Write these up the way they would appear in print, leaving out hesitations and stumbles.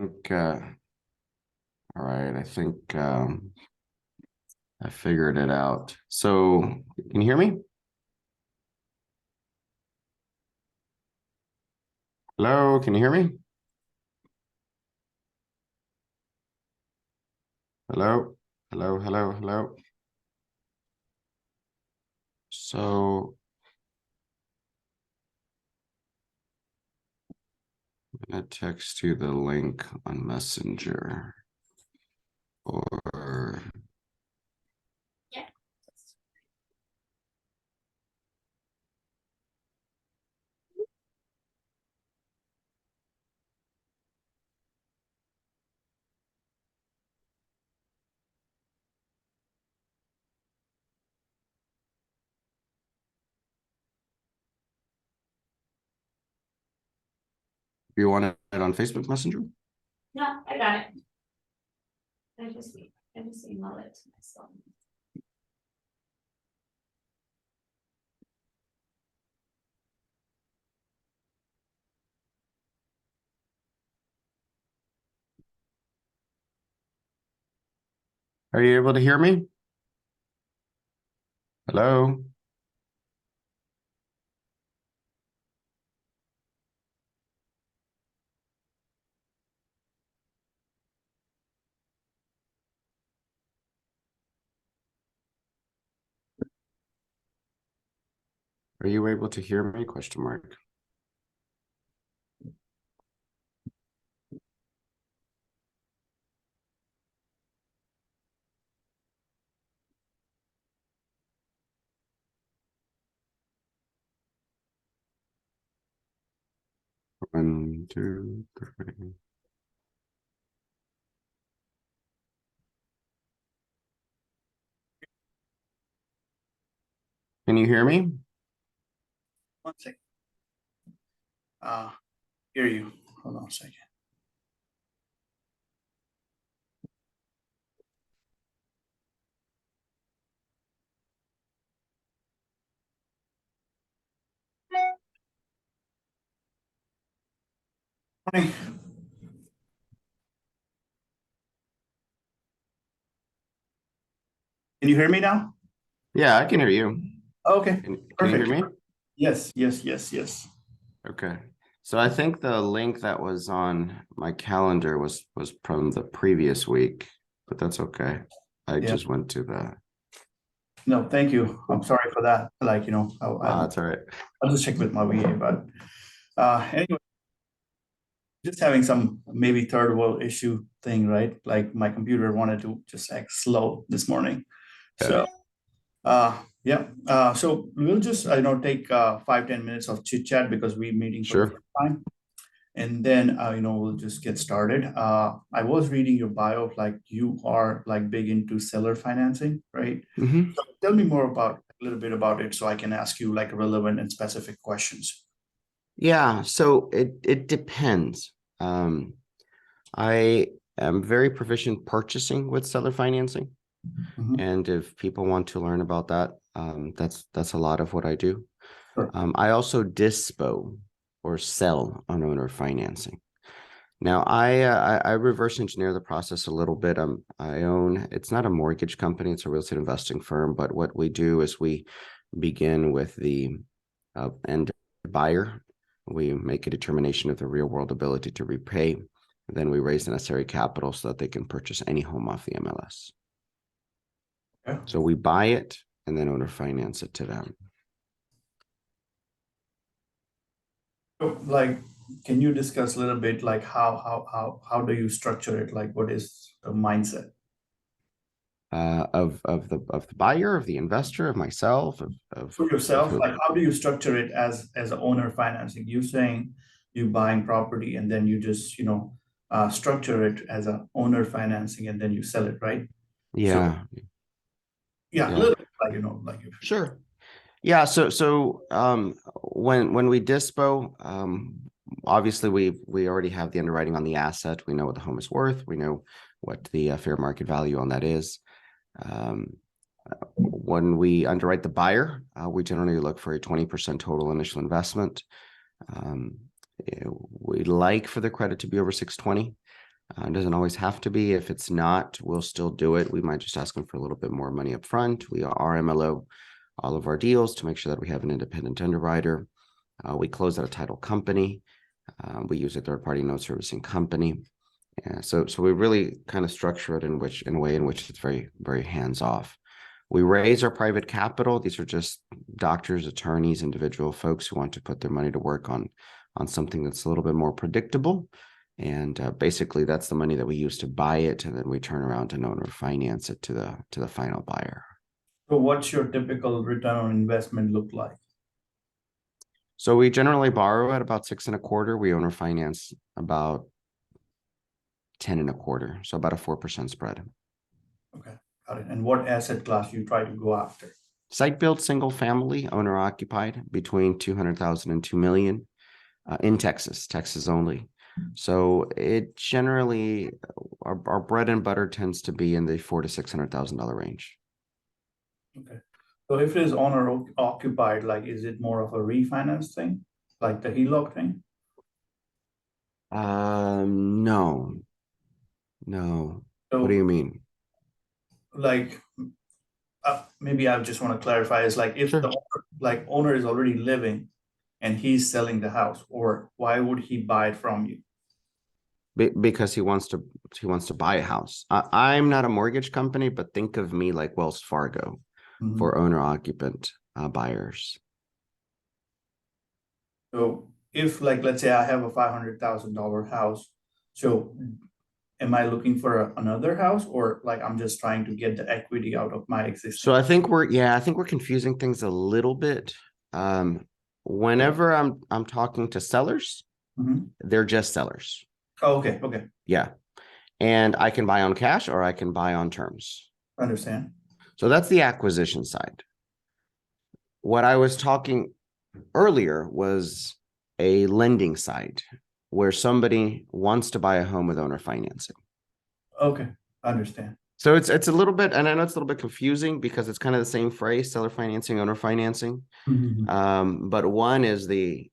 Okay. All right. I think I figured it out. So can you hear me? Hello, can you hear me? Hello, hello, hello, hello. So I'm gonna text you the link on Messenger or Yeah. you want it on Facebook Messenger? No, I got it. I just emailed it to myself. Are you able to hear me? Hello? Are you able to hear me? Question mark. One, two, three. Can you hear me? One second. Hear you. Hold on a second. Morning. Can you hear me now? Yeah, I can hear you. Okay, Can you hear perfect. me? Yes, yes, yes, yes. Okay. So I think the link that was on my calendar was from the previous week, but that's okay. I Yeah. just went to the No, thank you. I'm sorry for that. Like, that's all right. I'll just check with my VA, but anyway, just having some maybe third world issue thing, right? Like my computer wanted to just act slow this morning. Yeah. So yeah. So we'll just take 5-10 minutes of chit chat because we're meeting for the Sure. first time. And then we'll just get started. I was reading your bio, like you are like big into seller financing, right? Hmm. So tell me more about a little bit about it so I can ask you like relevant and specific questions. Yeah, so it depends. I am very proficient purchasing with seller financing, Mhm. and if people want to learn about that, that's a lot of what I do. Sure. I also dispo or sell on owner financing. Now, I reverse engineer the process a little bit. I own, it's not a mortgage company, it's a real estate investing firm, but what we do is we begin with the end buyer. We make a determination of the real world ability to repay. Then we raise the necessary capital so that they can purchase any home off the MLS. Yeah. So we buy it and then owner finance it to them. So, like, can you discuss a little bit like how do you structure it? Like, what is the mindset? Of the buyer, of the investor, of myself, For of yourself, who. like how do you structure it as a owner financing? You saying you buying property and then you just structure it as a owner financing and then you sell it, right? So Yeah, yeah, a yeah, little bit like like if you sure. Yeah, so when we dispo, obviously we already have the underwriting on the asset. We know what the home is worth. We know what the fair market value on that is. Um, when we underwrite the buyer, we generally look for a 20% total initial investment. Um, we like for the credit to be over 620. It doesn't always have to be. If it's not, we'll still do it. We might just ask them for a little bit more money up front. We are MLO all of our deals to make sure that we have an independent underwriter. We close at a title company. We use a third-party note servicing company. Yeah, so we really kind of structure it in a way in which it's very, very hands-off. We raise our private capital. These are just doctors, attorneys, individual folks who want to put their money to work on something that's a little bit more predictable. And basically, that's the money that we use to buy it, and then we turn around and owner finance it to the final buyer. So what's your typical return on investment look like? So we generally borrow at about 6.25. We owner finance about 10.25. So about a 4% spread. Okay, got it. And what asset class you try to go after? Site built, single family, owner occupied, between 200,000 and 2 million, in Texas only. So it generally, our bread and butter tends to be in the $400,000 to $600,000 range. Okay. So if it is owner occupied, like, is it more of a refinance thing, like the HELOC thing? No. What do So you mean? like, maybe I just want to clarify, is like, if Sure. the owner is already living and he's selling the house, or why would he buy it from you? Because he wants to buy a house. I'm not a mortgage company, but think of me like Wells Fargo Mhm. for owner occupant buyers. So if, like, let's say I have a $500,000 house, so am I looking for another house, or like I'm just trying to get the equity out of my existing? So I think we're confusing things a little bit. Whenever I'm talking to sellers, Mhm. they're just sellers. Oh, okay, Yeah. And I can buy on cash or I can buy on terms. understand. So that's the acquisition side. What I was talking earlier was a lending side where somebody wants to buy a home with owner financing. Okay, understand. So it's a little bit, and I know it's a little bit confusing because it's kind of the same phrase, seller financing, owner financing. Mhm. But one is the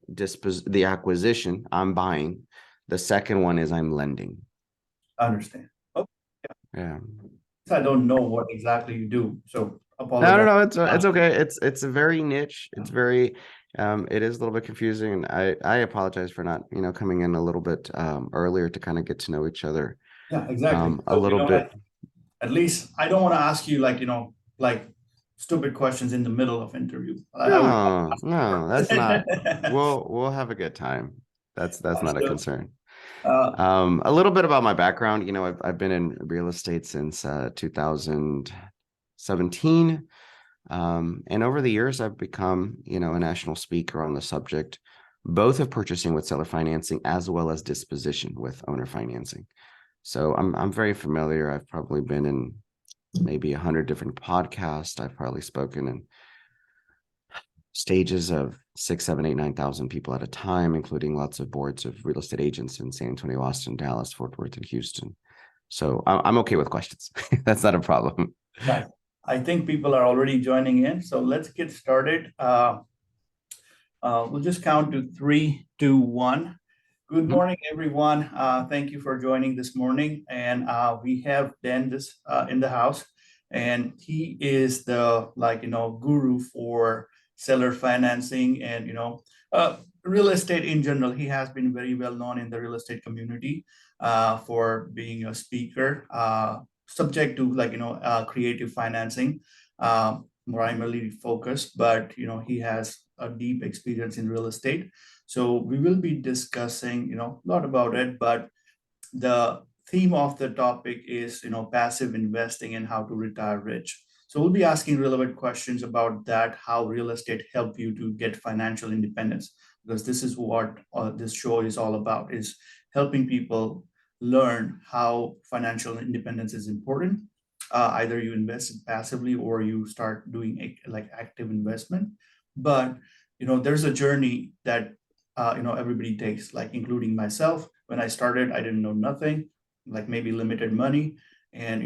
acquisition, I'm buying. The second one is I'm lending. Understand. Okay, Yeah. I don't know what exactly you do, so No, apologize. it's okay. It's a very niche. It's very it is a little bit confusing, and I apologize for not, coming in a little bit earlier to kind of get to know each other Yeah, exactly. a So, little bit. at least I don't want to ask you, like, like stupid questions in the middle of interview. I would. No, that's not. We'll have a good time. That's not a So, concern. uh, A little bit about my background. I've been in real estate since 2017. And over the years, I've become, a national speaker on the subject, both of purchasing with seller financing as well as disposition with owner financing. So I'm very familiar. I've probably been in maybe 100 different podcasts. I've probably spoken in stages of 6, 7, 8, 9,000 people at a time, including lots of boards of real estate agents in San Antonio, Austin, Dallas, Fort Worth, and Houston. So I'm okay with questions. That's not a problem. nice. I think people are already joining in, so let's get started. We'll just count to 3, 2, 1. Good morning, everyone. Thank you for joining this morning. And we have Dan in the house, and he is the guru for seller financing and real estate in general. He has been very well known in the real estate community for being a speaker, subject to creative financing, primarily focused, but he has a deep experience in real estate. So we will be discussing, a lot about it, but the theme of the topic is, passive investing and how to retire rich. So we'll be asking relevant questions about that, how real estate help you to get financial independence, because this is what this show is all about, is helping people learn how financial independence is important. Either you invest passively or you start doing active investment. But there's a journey that everybody takes, like including myself. When I started, I didn't know nothing, like maybe limited money, and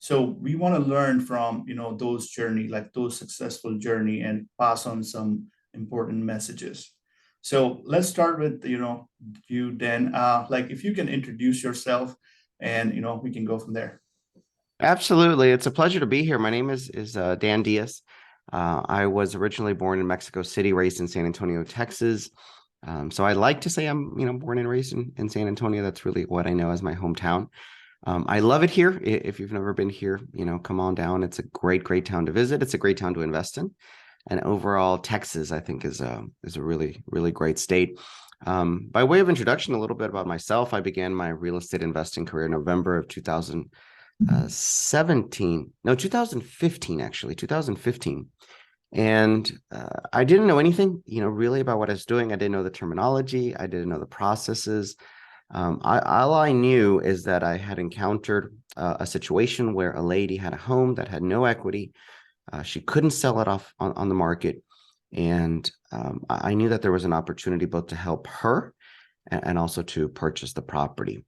so we want to learn from those journey, like those successful journey, and pass on some important messages. So let's start with, you, Dan. Like if you can introduce yourself and, we can go from there. Absolutely. It's a pleasure to be here. My name is Dan Diaz. I was originally born in Mexico City, raised in San Antonio, Texas. So I like to say I'm, born and raised in San Antonio. That's really what I know as my hometown. I love it here. If you've never been here, come on down. It's a great, great town to visit. It's a great town to invest in. And overall, Texas, I think, is a really, really great state. By way of introduction, a little bit about myself. I began my real estate investing career in November of 2015, actually, 2015. And I didn't know anything, really about what I was doing. I didn't know the terminology. I didn't know the processes. All I knew is that I had encountered a situation where a lady had a home that had no equity. She couldn't sell it off on the market. And I knew that there was an opportunity both to help her and also to purchase the property.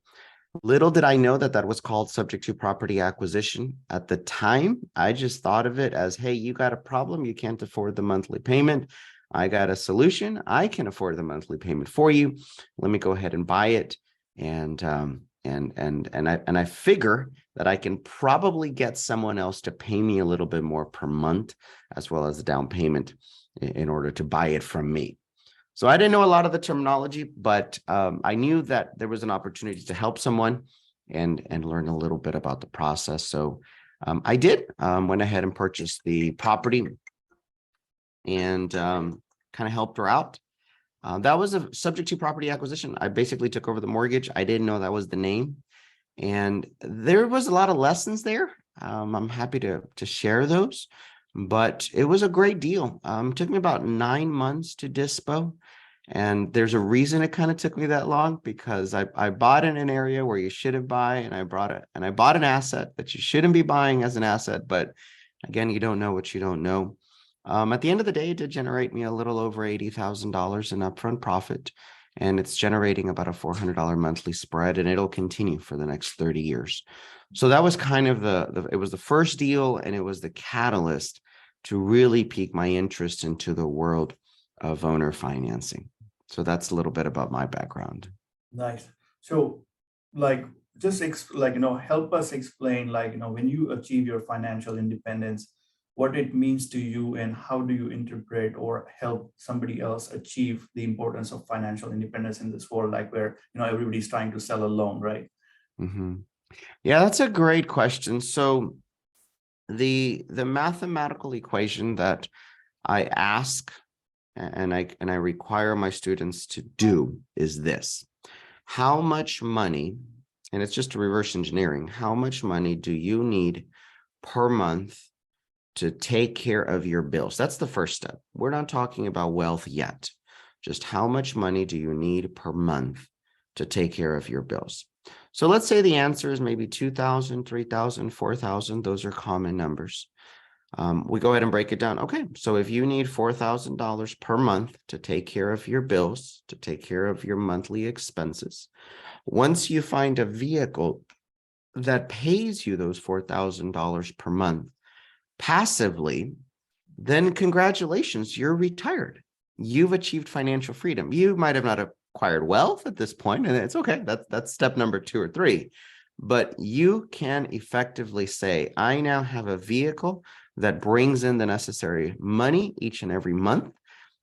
Little did I know that that was called subject to property acquisition. At the time, I just thought of it as, hey, you got a problem. You can't afford the monthly payment. I got a solution. I can afford the monthly payment for you. Let me go ahead and buy it. And I figure that I can probably get someone else to pay me a little bit more per month, as well as the down payment in order to buy it from me. So I didn't know a lot of the terminology, but I knew that there was an opportunity to help someone and learn a little bit about the process. So I did went ahead and purchased the property and kind of helped her out. That was a subject to property acquisition. I basically took over the mortgage. I didn't know that was the name. And there was a lot of lessons there. I'm happy to share those, but it was a great deal. It took me about 9 months to dispo. And there's a reason it kind of took me that long, because I bought in an area where you shouldn't buy, and I bought an asset that you shouldn't be buying as an asset. But again, you don't know what you don't know. At the end of the day, it did generate me a little over $80,000 in upfront profit, and it's generating about a $400 monthly spread, and it'll continue for the next 30 years. So that was kind of it was the first deal, and it was the catalyst to really pique my interest into the world of owner financing. So that's a little bit about my background. Nice. So, like, just help us explain, when you achieve your financial independence, what it means to you, and how do you interpret or help somebody else achieve the importance of financial independence in this world, like where everybody's trying to sell a loan, right? Mm-hmm. Yeah, that's a great question. So the mathematical equation that I ask and I require my students to do is this: how much money, and it's just a reverse engineering, how much money do you need per month to take care of your bills? That's the first step. We're not talking about wealth yet. Just how much money do you need per month to take care of your bills? So let's say the answer is maybe 2,000, 3,000, 4,000. Those are common numbers. We go ahead and break it down. Okay, so if you need $4,000 per month to take care of your bills, to take care of your monthly expenses, once you find a vehicle that pays you those $4,000 per month passively, then congratulations, you're retired. You've achieved financial freedom. You might have not acquired wealth at this point, and it's okay. That's step number 2 or 3. But you can effectively say, I now have a vehicle that brings in the necessary money each and every month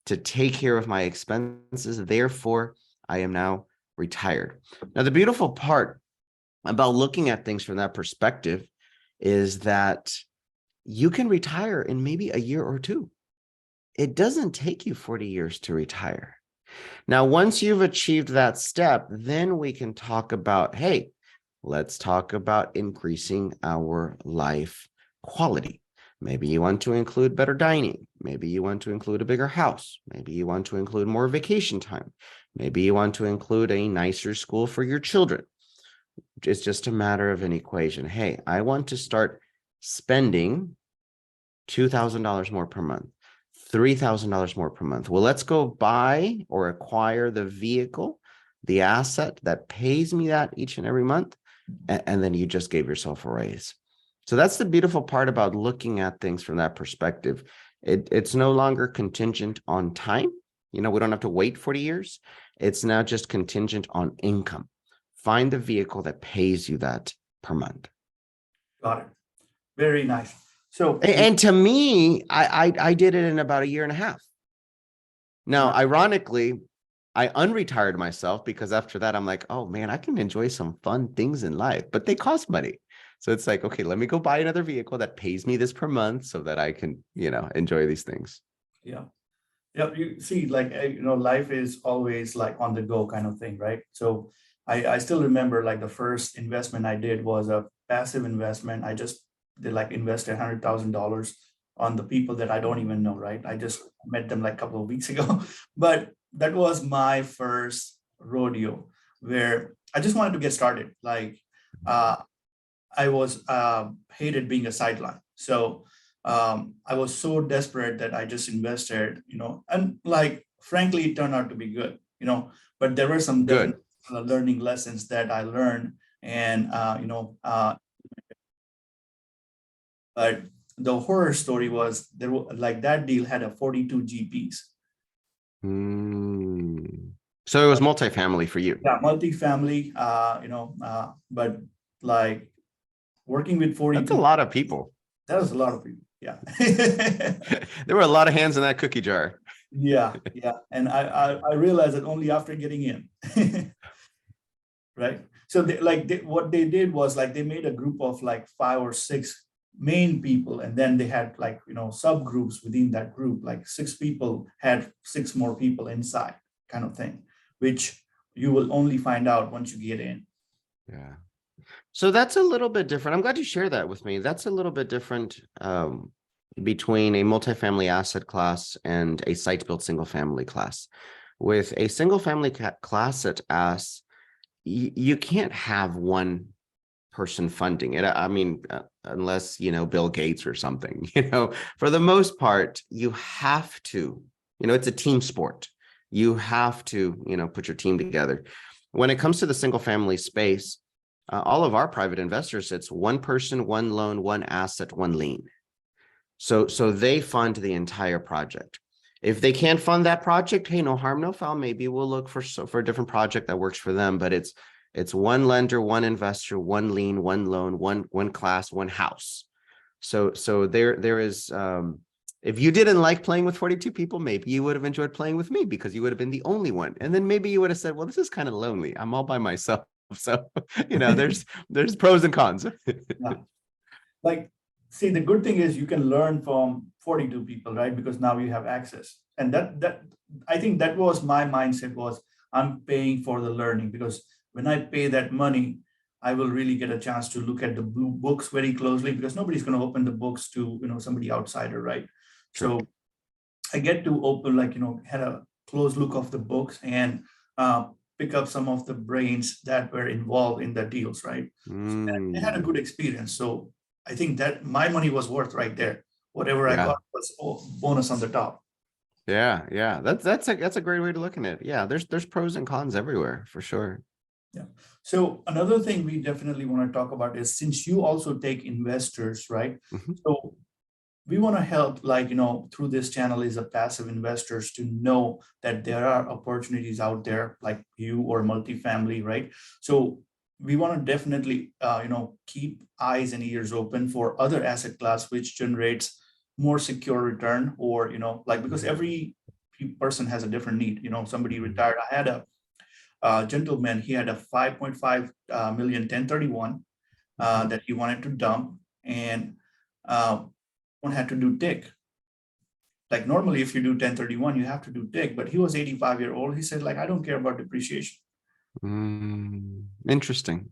to take care of my expenses. Therefore, I am now retired. Now, the beautiful part about looking at things from that perspective is that you can retire in maybe a year or 2. It doesn't take you 40 years to retire. Now, once you've achieved that step, then we can talk about, hey, let's talk about increasing our life quality. Maybe you want to include better dining. Maybe you want to include a bigger house. Maybe you want to include more vacation time. Maybe you want to include a nicer school for your children. It's just a matter of an equation. Hey, I want to start spending $2,000 more per month, $3,000 more per month. Well, let's go buy or acquire the vehicle, the asset that pays me that each and every month. And then you just gave yourself a raise. So that's the beautiful part about looking at things from that perspective. It's no longer contingent on time. we don't have to wait 40 years. It's now just contingent on income. Find the vehicle that pays you that per month. Got it. Very nice. So, And to me, I did it in about a year and a half. Now, ironically, I unretired myself because after that, I'm like, oh man, I can enjoy some fun things in life, but they cost money. So it's like, okay, let me go buy another vehicle that pays me this per month so that I can, enjoy these things. yeah. Yeah, you see, like, life is always like on the go kind of thing, right? So I still remember like the first investment I did was a passive investment. I just did like invested $100,000 on the people that I don't even know, right? I just met them like a couple of weeks ago, but that was my first rodeo where I just wanted to get started. Like, I was hated being a sideline. So I was so desperate that I just invested, and like, frankly, it turned out to be good, but there were some Good. definite learning lessons that I learned. And, but the horror story was there was like that deal had a 42 GPs. So it was multifamily for you. Yeah, multifamily, but like working with That's 42, a lot of people. that was a lot of people. Yeah. There were a lot of hands in that cookie jar. Yeah. And I realized that only after getting in. Right. So what they did was like they made a group of like 5 or 6 main people, and then they had like, subgroups within that group, like 6 people had 6 more people inside kind of thing, which you will only find out once you get in. Yeah. So that's a little bit different. I'm glad you shared that with me. That's a little bit different between a multifamily asset class and a site-built single-family class. With a single-family class at AS, you can't have one person funding it. I mean, unless, Bill Gates or something, for the most part, you have to, it's a team sport. You have to, put your team together. When it comes to the single-family space, all of our private investors, it's one person, one loan, one asset, one lien. So they fund the entire project. If they can't fund that project, hey, no harm, no foul. Maybe we'll look for a different project that works for them. But it's one lender, one investor, one lien, one loan, one class, one house. So there is. If you didn't like playing with 42 people, maybe you would have enjoyed playing with me because you would have been the only one. And then maybe you would have said, well, this is kind of lonely. I'm all by myself. So, there's pros and cons. Yeah. Like, see, the good thing is you can learn from 42 people, right? Because now you have access. And that I think that was my mindset, was I'm paying for the learning, because when I pay that money, I will really get a chance to look at the blue books very closely, because nobody's going to open the books to, somebody outsider, right? Sure. So I get to open, like, had a close look of the books and pick up some of the brains that were involved in the deals, right? And I had a good experience. So I think that my money was worth right there. Whatever I got was bonus on the top. Yeah. That's a great way to look at it. Yeah, there's pros and cons everywhere for sure. Yeah. So another thing we definitely want to talk about is, since you also take investors, right? Mhm. So we want to help, like, through this channel is a passive investors to know that there are opportunities out there like you or multifamily, right? So we want to definitely, keep eyes and ears open for other asset class, which generates more secure return, or, like, because every person has a different need. Somebody retired. I had a gentleman, he had a 5.5 million 1031 that he wanted to dump, and one had to do TIC. Like, normally if you do 1031, you have to do TIC, but he was 85-year old. He said, like, I don't care about depreciation. Interesting.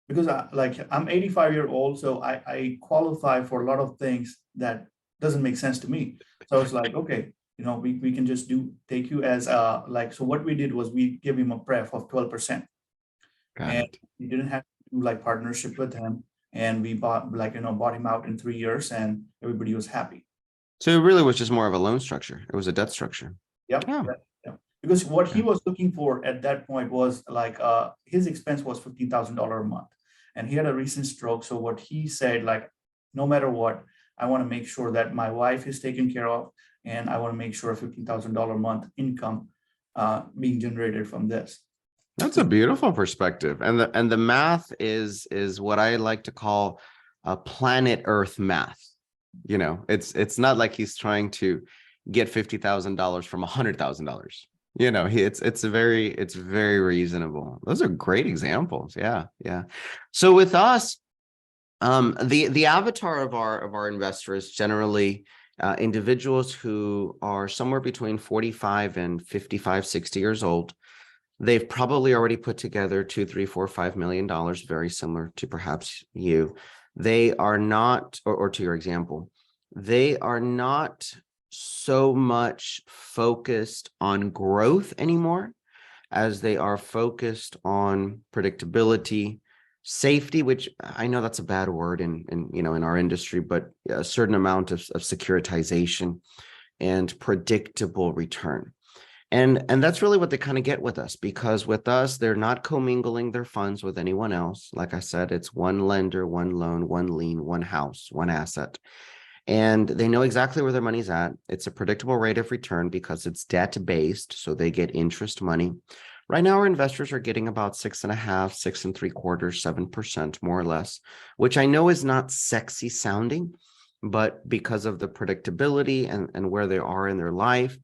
Because I'm 85-year-old, so I qualify for a lot of things that doesn't make sense to me. So I was like, okay, we can just take you as so what we did was we give him a pref of 12%. And we didn't have to do like partnership with him. And we bought him out in 3 years, and everybody was happy. So it really was just more of a loan structure. It was a debt structure. Yep. Yeah. Yep. Because what he was looking for at that point was like his expense was $15,000 a month, and he had a recent stroke. So what he said, like, no matter what, I want to make sure that my wife is taken care of, and I want to make sure $50,000 a month income being generated from this. That's a beautiful perspective. And the math is what I like to call a planet Earth math. You know, it's not like he's trying to get $50,000 from $100,000. You know, it's very reasonable. Those are great examples. Yeah, yeah. So with us, the avatar of our investor is generally individuals who are somewhere between 45 and 55, 60 years old. They've probably already put together $2, $3, $4, $5 million, very similar to perhaps you. They are not, or to your example, they are not so much focused on growth anymore as they are focused on predictability, safety, which I know that's a bad word in our industry, but a certain amount of securitization and predictable return. And that's really what they kind of get with us, because with us, they're not commingling their funds with anyone else. Like I said, it's one lender, one loan, one lien, one house, one asset. And they know exactly where their money's at. It's a predictable rate of return because it's debt-based, so they get interest money. Right now, our investors are getting about 6.5%, 6.75%, 7%, more or less, which I know is not sexy sounding, but because of the predictability and where they are in their life,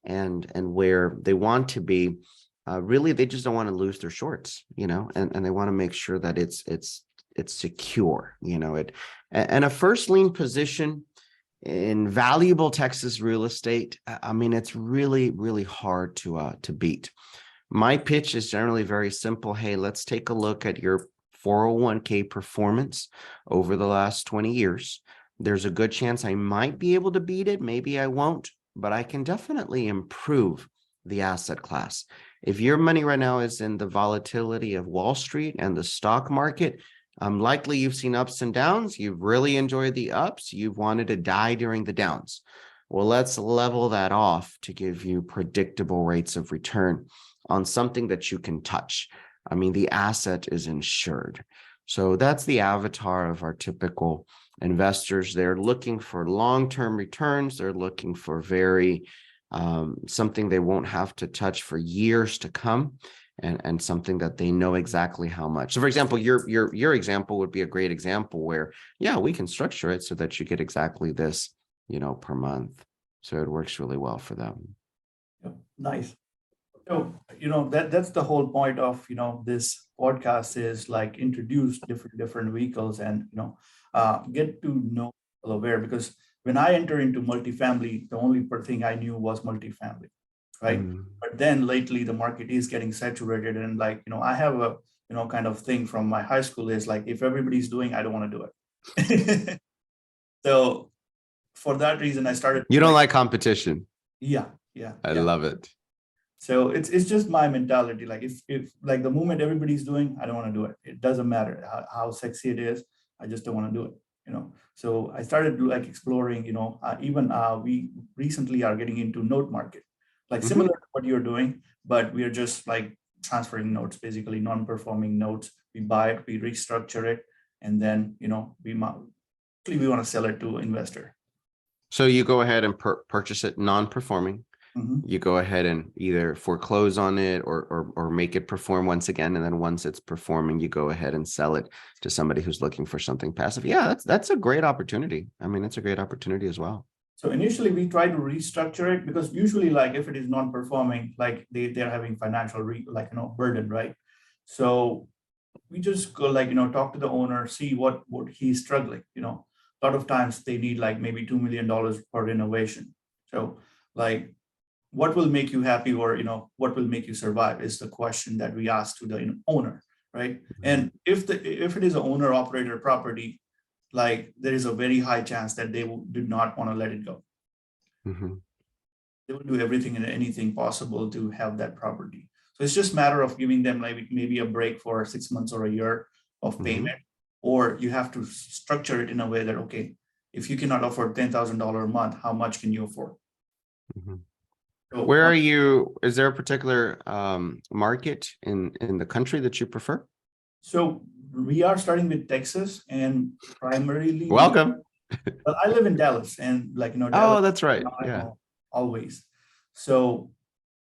and where they want to be, really, they just don't want to lose their shorts, and they want to make sure that it's secure, and a first lien position in valuable Texas real estate. I mean, it's really, really hard to beat. My pitch is generally very simple. Hey, let's take a look at your 401k performance over the last 20 years. There's a good chance I might be able to beat it. Maybe I won't, but I can definitely improve the asset class. If your money right now is in the volatility of Wall Street and the stock market, likely you've seen ups and downs. You've really enjoyed the ups. You've wanted to die during the downs. Well, let's level that off to give you predictable rates of return on something that you can touch. I mean, the asset is insured. So that's the avatar of our typical investors. They're looking for long-term returns. They're looking for very something they won't have to touch for years to come, and something that they know exactly how much. So for example, your example would be a great example where, yeah, we can structure it so that you get exactly this, per month. So it works really well for them. Nice. So, that's the whole point of, this podcast is like introduce different vehicles and, get to know people aware, because when I enter into multifamily, the only thing I knew was multifamily, right? But then lately the market is getting saturated, and I have a, kind of thing from my high school is like, if everybody's doing, I don't want to do it. So for that reason, I started. You don't like competition. Yeah. I love it. So it's just my mentality. Like if like the moment everybody's doing, I don't want to do it. It doesn't matter how sexy it is. I just don't want to do it. So I started like exploring. Even we recently are getting into note market, like similar to what you're doing, but we are just like transferring notes, basically non-performing notes. We buy it, we restructure it, and then we want to sell it to investor. So you go ahead and purchase it non-performing. You go ahead and either foreclose on it or make it perform once again. And then once it's performing, you go ahead and sell it to somebody who's looking for something passive. Yeah, that's a great opportunity. I mean, it's a great opportunity as well. So initially we try to restructure it, because usually like if it is non-performing, like they're having financial burden, right? So we just go talk to the owner, see what he's struggling. A lot of times they need like maybe $2 million for renovation. So like, what will make you happy, or what will make you survive is the question that we ask to the owner, right? And if it is an owner operator property, like there is a very high chance that they do not want to let it go. They will do everything and anything possible to have that property. So it's just a matter of giving them maybe a break for 6 months or a year of payment, or you have to structure it in a way that, okay, if you cannot afford $10,000 a month, how much can you afford? Where are you? Is there a particular market in the country that you prefer? So we are starting with Texas, and primarily welcome. Well, I live in Dallas, and like, Oh, Dallas, that's right. I Yeah. know always. So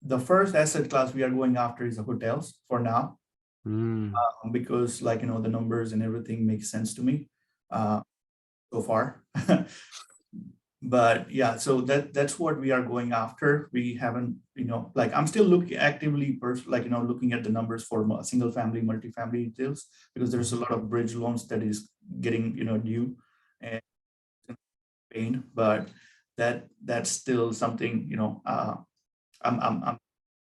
the first asset class we are going after is the hotels for now, Mm. because like, the numbers and everything makes sense to me, uh, so far. But yeah, so that's what we are going after. We haven't, like I'm still looking actively, looking at the numbers for single family, multifamily details, because there's a lot of bridge loans that is getting, due and paying, but that's still something, I'm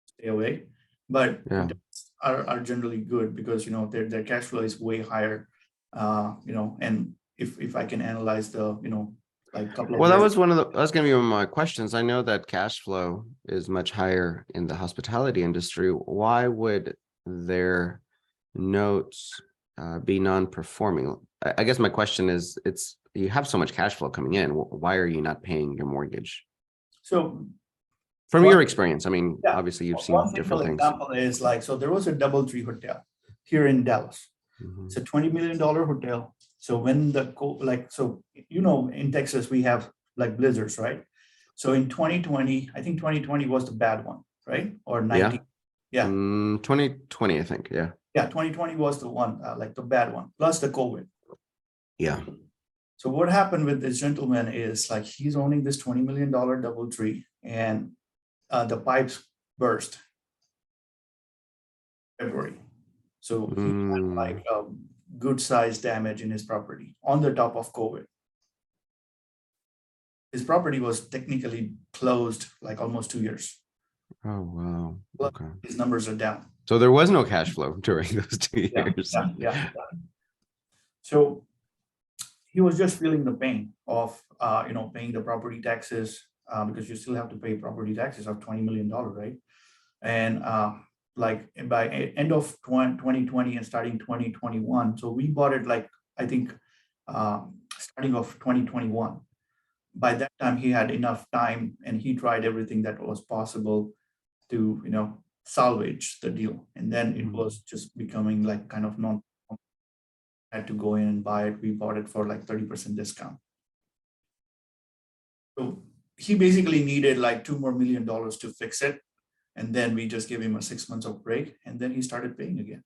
stay away. But Yeah. hotels are generally good because, their cash flow is way higher, and if I can analyze the, like couple of Well, that years. was that's going to be one of my questions. I know that cash flow is much higher in the hospitality industry. Why would their notes be non-performing? I guess my question is, you have so much cash flow coming in. Why are you not paying your mortgage? So From one, your experience, I mean, yeah, obviously you've one seen simple different things. example is like, so there was a DoubleTree hotel here in Dallas. Mhm. It's a $20 million hotel. So when in Texas, we have like blizzards, right? So in 2020, I think 2020 was the bad one, right? Or 19. Yeah. Yeah. 2020, I think. Yeah. Yeah. 2020 was the one, like the bad one, plus the COVID. Yeah. So what happened with this gentleman is like, he's owning this $20 million DoubleTree, and the pipes burst February. So he had Mm. like a good size damage in his property on the top of COVID. His property was technically closed like almost 2 years. Oh, wow. Okay. His numbers are down. So there was no cash flow during those 2 Yeah, years. yeah. So he was just feeling the pain of paying the property taxes, because you still have to pay property taxes of $20 million, right? And like by end of 2020 and starting 2021, so we bought it like, I think, starting of 2021. By that time he had enough time and he tried everything that was possible to salvage the deal, and then it was just becoming like kind of non had to go in and buy it. We bought it for like 30% discount. So he basically needed like $2 million more to fix it. And then we just gave him a 6 months of break, and then he started paying again.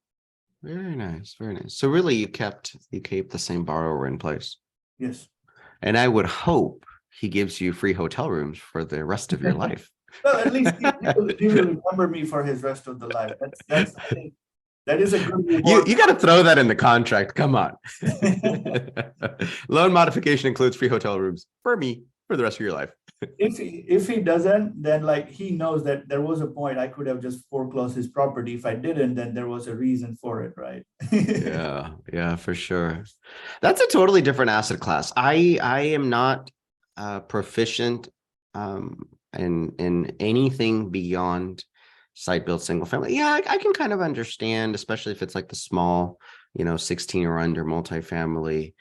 Very nice. Very nice. So really you kept the same borrower in place. Yes. And I would hope he gives you free hotel rooms for the rest of your life. Well, at least he will remember me for his rest of the life. That's I think that is a good reward. You got to throw that in the contract. Come on. Loan modification includes free hotel rooms for me for the rest of your life. If he doesn't, then like he knows that there was a point I could have just foreclosed his property. If I didn't, then there was a reason for it, right? Yeah, for sure. That's a totally different asset class. I am not proficient in anything beyond site built single family. Yeah, I can kind of understand, especially if it's like the small, 16 or under multifamily,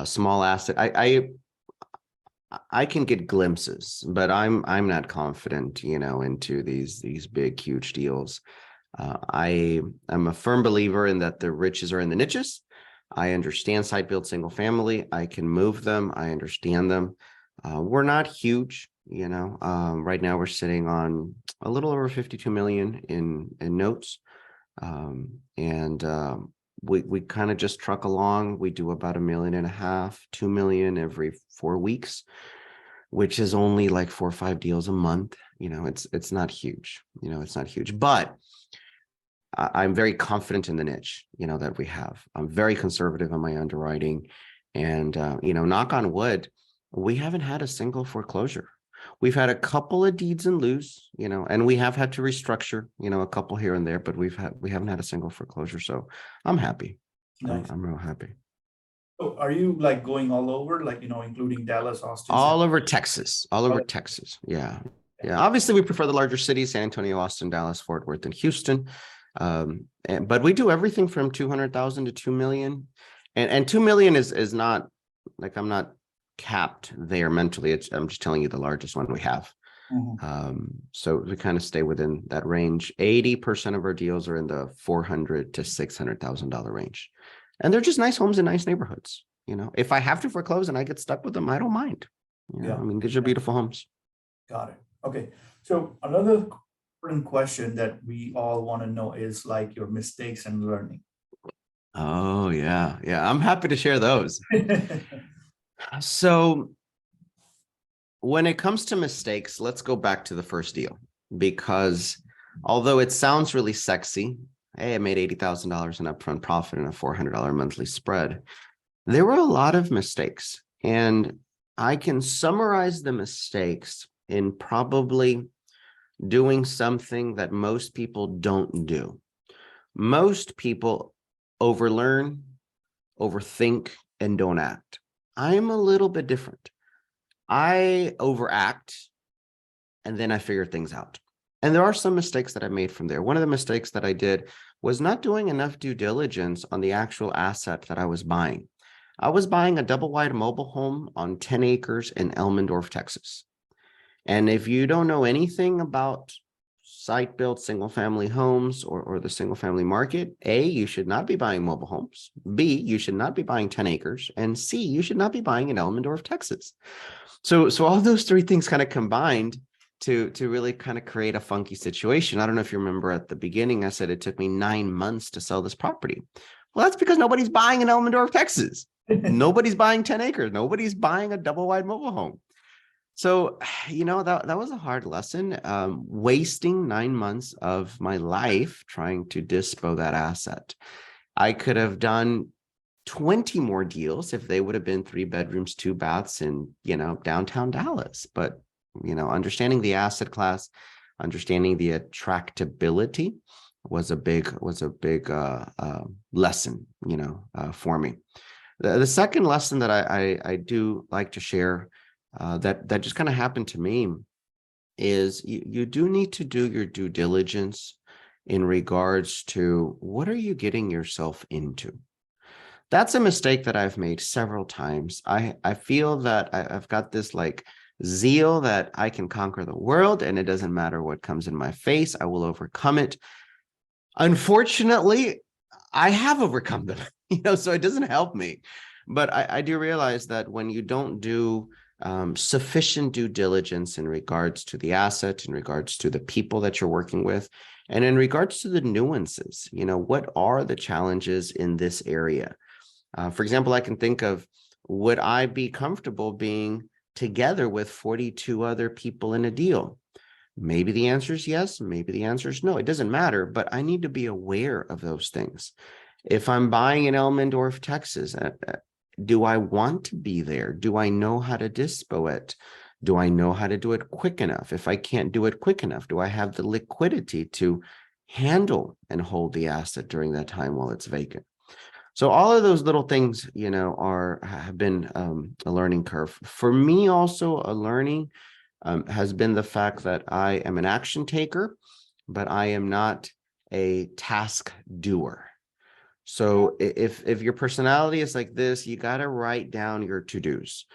small asset. I can get glimpses, but I'm not confident, into these big, huge deals. I am a firm believer in that the riches are in the niches. I understand site built single family. I can move them. I understand them. We're not huge, right now we're sitting on a little over 52 million in notes. We kind of just truck along. We do about 1.5 million, 2 million every 4 weeks, which is only like 4 or 5 deals a month. It's not huge, but I'm very confident in the niche, that we have. I'm very conservative on my underwriting, and, knock on wood, we haven't had a single foreclosure. We've had a couple of deeds in lieu, and we have had to restructure, a couple here and there, but we haven't had a single foreclosure. So I'm happy. Nice. I'm real happy. So are you like going all over, like, including Dallas, Austin? All over Texas, Texas. Yeah. Obviously we prefer the larger cities, San Antonio, Austin, Dallas, Fort Worth, and Houston. But we do everything from 200,000 to 2 million, and 2 million is not like, I'm not capped there mentally. I'm just telling you the largest one we have. So we kind of stay within that range. 80% of our deals are in the $400,000 to $600,000 range, and they're just nice homes in nice neighborhoods. if I have to foreclose and I get stuck with them, I don't mind. Yeah. I mean, these are beautiful homes. Got it. Okay. So another important question that we all want to know is like your mistakes and learning. Oh, yeah. Yeah. I'm happy to share those. So when it comes to mistakes, let's go back to the first deal, because although it sounds really sexy, hey, I made $80,000 in upfront profit and a $400 monthly spread, there were a lot of mistakes. And I can summarize the mistakes in probably doing something that most people don't do. Most people overlearn, overthink, and don't act. I'm a little bit different. I overact and then I figure things out. And there are some mistakes that I made from there. One of the mistakes that I did was not doing enough due diligence on the actual asset that I was buying. I was buying a double wide mobile home on 10 acres in Elmendorf, Texas. And if you don't know anything about site built single family homes or the single family market, A, you should not be buying mobile homes. B, you should not be buying 10 acres. And C, you should not be buying in Elmendorf, Texas. So all those three things kind of combined to really kind of create a funky situation. I don't know if you remember at the beginning, I said it took me 9 months to sell this property. Well, that's because nobody's buying in Elmendorf, Texas. Nobody's buying 10 acres. Nobody's buying a double wide mobile home. So, that was a hard lesson, wasting 9 months of my life trying to dispo that asset. I could have done 20 more deals if they would have been 3 bedrooms, 2 baths in, downtown Dallas. But, understanding the asset class, understanding the attractability was a big lesson, for me. The second lesson that I do like to share that just kind of happened to me is you do need to do your due diligence in regards to what are you getting yourself into. That's a mistake that I've made several times. I feel that I've got this like zeal that I can conquer the world and it doesn't matter what comes in my face, I will overcome it. Unfortunately, I have overcome them, so it doesn't help me. But I do realize that when you don't do sufficient due diligence in regards to the asset, in regards to the people that you're working with, and in regards to the nuances, what are the challenges in this area? For example, I can think of, would I be comfortable being together with 42 other people in a deal? Maybe the answer is yes, maybe the answer is no. It doesn't matter, but I need to be aware of those things. If I'm buying in Elmendorf, Texas, do I want to be there? Do I know how to dispo it? Do I know how to do it quick enough? If I can't do it quick enough, do I have the liquidity to handle and hold the asset during that time while it's vacant? So all of those little things, have been a learning curve. For me, also a learning has been the fact that I am an action taker, but I am not a task doer. So if your personality is like this, you got to write down your to-dos.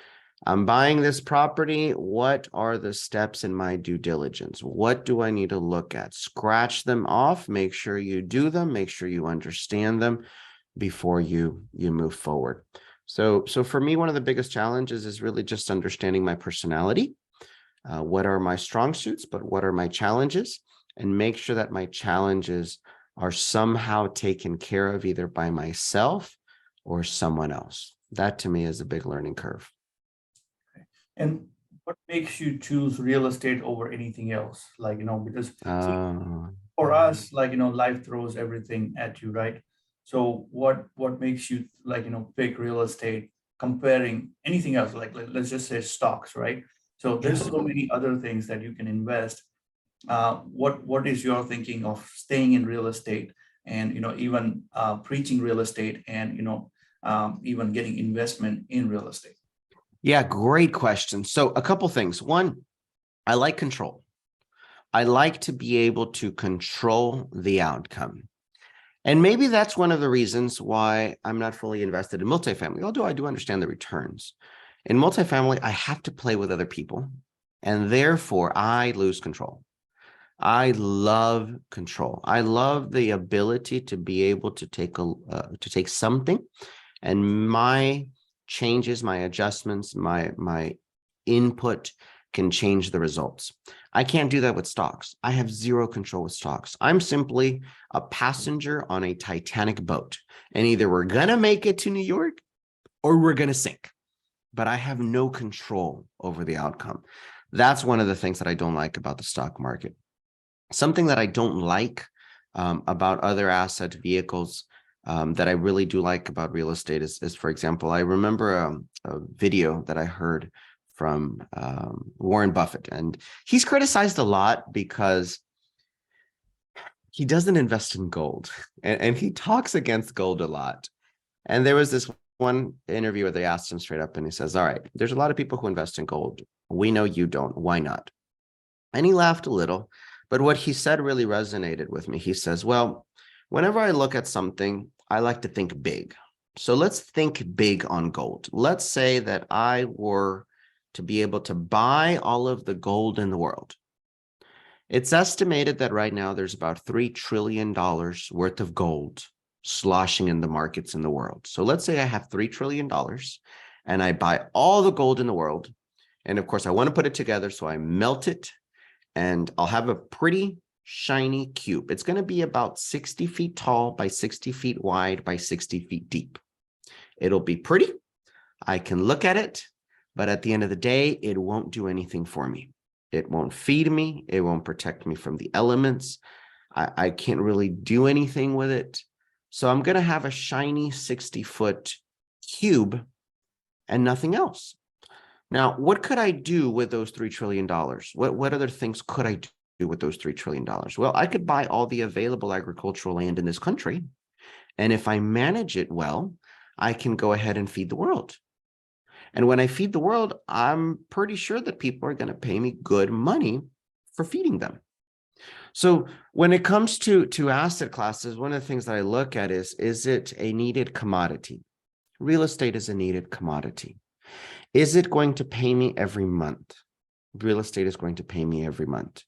I'm buying this property. What are the steps in my due diligence? What do I need to look at? Scratch them off. Make sure you do them. Make sure you understand them before you move forward. So for me, one of the biggest challenges is really just understanding my personality. What are my strong suits, but what are my challenges? And make sure that my challenges are somehow taken care of either by myself or someone else. That to me is a big learning curve. And what makes you choose real estate over anything else? Because for us, life throws everything at you, right? So what makes you pick real estate comparing anything else? Let's just say stocks, right? So there's so many other things that you can invest. What is your thinking of staying in real estate and even preaching real estate and even getting investment in real estate? Yeah, great question. So a couple things. One, I like control. I like to be able to control the outcome. And maybe that's one of the reasons why I'm not fully invested in multifamily, although I do understand the returns. In multifamily, I have to play with other people, and therefore I lose control. I love control. I love the ability to be able to take something and my changes, my adjustments, my input can change the results. I can't do that with stocks. I have zero control with stocks. I'm simply a passenger on a Titanic boat, and either we're going to make it to New York or we're going to sink, but I have no control over the outcome. That's one of the things that I don't like about the stock market. Something that I don't like about other asset vehicles that I really do like about real estate is, for example, I remember a video that I heard from Warren Buffett, and he's criticized a lot because he doesn't invest in gold, and he talks against gold a lot. And there was this one interview where they asked him straight up, and he says, all right, there's a lot of people who invest in gold. We know you don't. Why not? And he laughed a little, but what he said really resonated with me. He says, well, whenever I look at something, I like to think big. So let's think big on gold. Let's say that I were to be able to buy all of the gold in the world. It's estimated that right now there's about $3 trillion worth of gold sloshing in the markets in the world. So let's say I have $3 trillion and I buy all the gold in the world. And of course, I want to put it together. So I melt it and I'll have a pretty shiny cube. It's going to be about 60 feet tall by 60 feet wide by 60 feet deep. It'll be pretty. I can look at it, but at the end of the day, it won't do anything for me. It won't feed me. It won't protect me from the elements. I can't really do anything with it. So I'm going to have a shiny 60-foot cube and nothing else. Now, what could I do with those $3 trillion? What other things could I do with those $3 trillion? Well, I could buy all the available agricultural land in this country. And if I manage it well, I can go ahead and feed the world. And when I feed the world, I'm pretty sure that people are going to pay me good money for feeding them. So when it comes to asset classes, one of the things that I look at is it a needed commodity? Real estate is a needed commodity. Is it going to pay me every month? Real estate is going to pay me every month.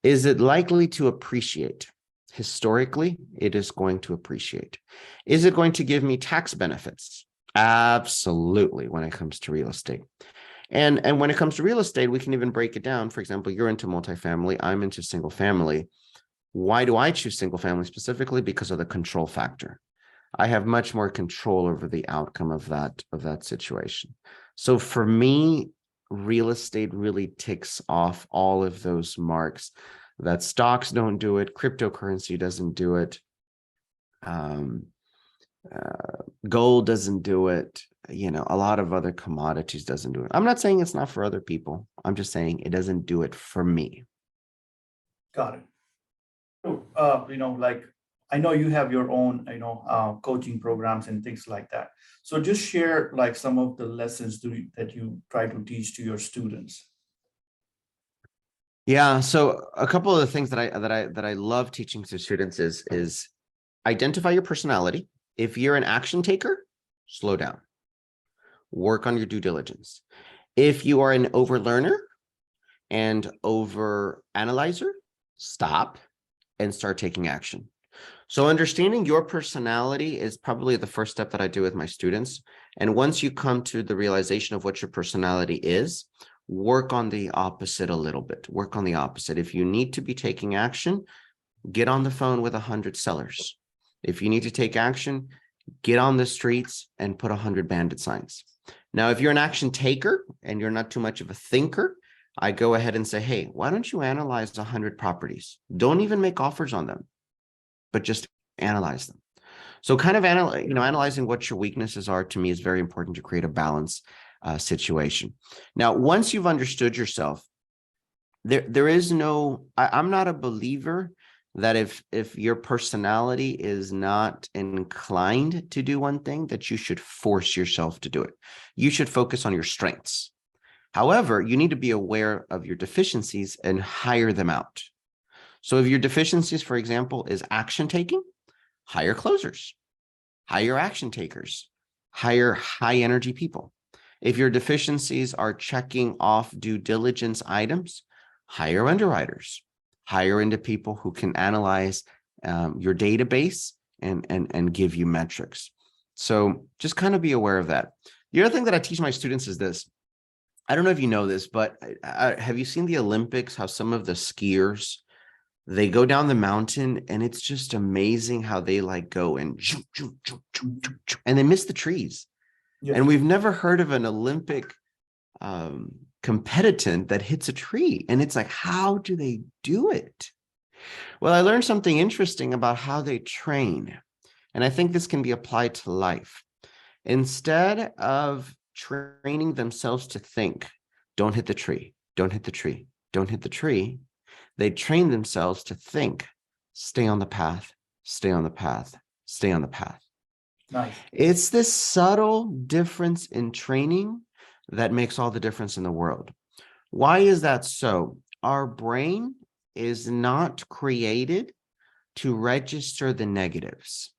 Is it likely to appreciate? Historically, it is going to appreciate. Is it going to give me tax benefits? Absolutely, when it comes to real estate. And when it comes to real estate, we can even break it down. For example, you're into multifamily, I'm into single family. Why do I choose single family specifically? Because of the control factor. I have much more control over the outcome of that situation. So for me, real estate really ticks off all of those marks that stocks don't do it, cryptocurrency doesn't do it, gold doesn't do it, a lot of other commodities doesn't do it. I'm not saying it's not for other people. I'm just saying it doesn't do it for me. Got it. So, like I know you have your own, coaching programs and things like that. So just share like some of the lessons that you try to teach to your students. Yeah. So a couple of the things that I love teaching to students is identify your personality. If you're an action taker, slow down. Work on your due diligence. If you are an overlearner and over analyzer, stop and start taking action. So understanding your personality is probably the first step that I do with my students. And once you come to the realization of what your personality is, work on the opposite a little bit. Work on the opposite. If you need to be taking action, get on the phone with 100 sellers. If you need to take action, get on the streets and put 100 bandit signs. Now, if you're an action taker and you're not too much of a thinker, I go ahead and say, hey, why don't you analyze 100 properties? Don't even make offers on them, but just analyze them. So kind of analyzing what your weaknesses are to me is very important to create a balanced situation. Now, once you've understood yourself, there is no, I'm not a believer that if your personality is not inclined to do one thing, that you should force yourself to do it. You should focus on your strengths. However, you need to be aware of your deficiencies and hire them out. So if your deficiencies, for example, is action taking, hire closers, hire action takers, hire high energy people. If your deficiencies are checking off due diligence items, hire underwriters, hire into people who can analyze your database and give you metrics. So just kind of be aware of that. The other thing that I teach my students is this. I don't know if you know this, but have you seen the Olympics, how some of the skiers, they go down the mountain and it's just amazing how they like go and they miss the trees. Yes. And we've never heard of an Olympic competitant that hits a tree. And it's like, how do they do it? Well, I learned something interesting about how they train. And I think this can be applied to life. Instead of training themselves to think, don't hit the tree, don't hit the tree, don't hit the tree, they train themselves to think, stay on the path, stay on the path, stay on the path. Nice. It's this subtle difference in training that makes all the difference in the world. Why is that so? Our brain is not created to register the negatives.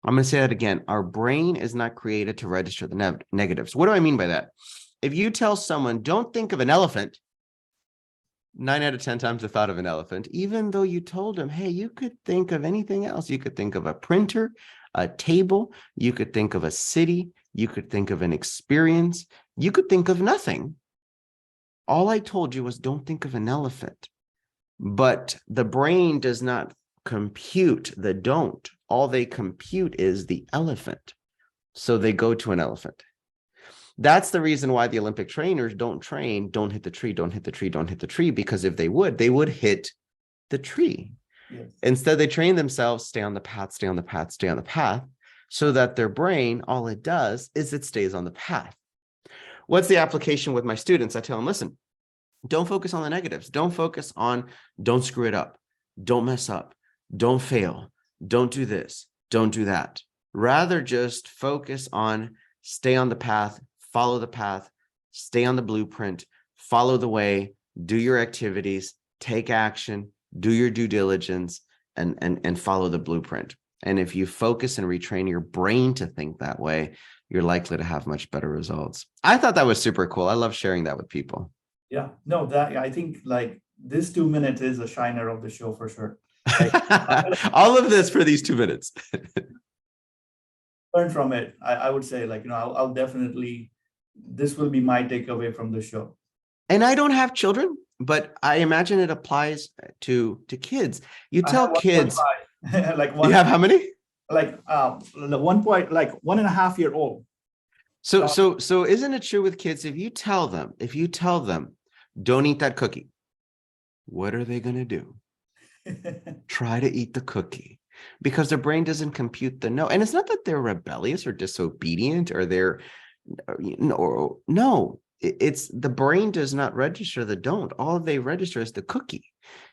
I'm going to say that again. Our brain is not created to register the negatives. What do I mean by that? If you tell someone, don't think of an elephant, 9 out of 10 times the thought of an elephant, even though you told them, hey, you could think of anything else. You could think of a printer, a table, you could think of a city, you could think of an experience, you could think of nothing. All I told you was don't think of an elephant. But the brain does not compute the don't. All they compute is the elephant. So they go to an elephant. That's the reason why the Olympic trainers don't train, don't hit the tree, don't hit the tree, don't hit the tree, because if they would hit the tree. Yes. Instead, they train themselves, stay on the path, stay on the path, stay on the path, so that their brain, all it does is it stays on the path. What's the application with my students? I tell them, listen, don't focus on the negatives. Don't focus on, don't screw it up. Don't mess up. Don't fail. Don't do this. Don't do that. Rather, just focus on stay on the path, follow the path, stay on the blueprint, follow the way, do your activities, take action, do your due diligence, and follow the blueprint. And if you focus and retrain your brain to think that way, you're likely to have much better results. I thought that was super cool. I love sharing that with people. Yeah, no, that I think like this 2 minutes is a shiner of the show for sure. Like, all of this for these 2 minutes. learn from it. I would say like, I'll definitely, this will be my takeaway from the show. And I don't have children, but I imagine it applies to kids. You tell kids, like you have how many? Like 1.5 year old. So isn't it true with kids? If you tell them, don't eat that cookie, what are they going to do? Try to eat the cookie, because their brain doesn't compute the no. And it's not that they're rebellious or disobedient or they're, no, it's the brain does not register the don't. All they register is the cookie.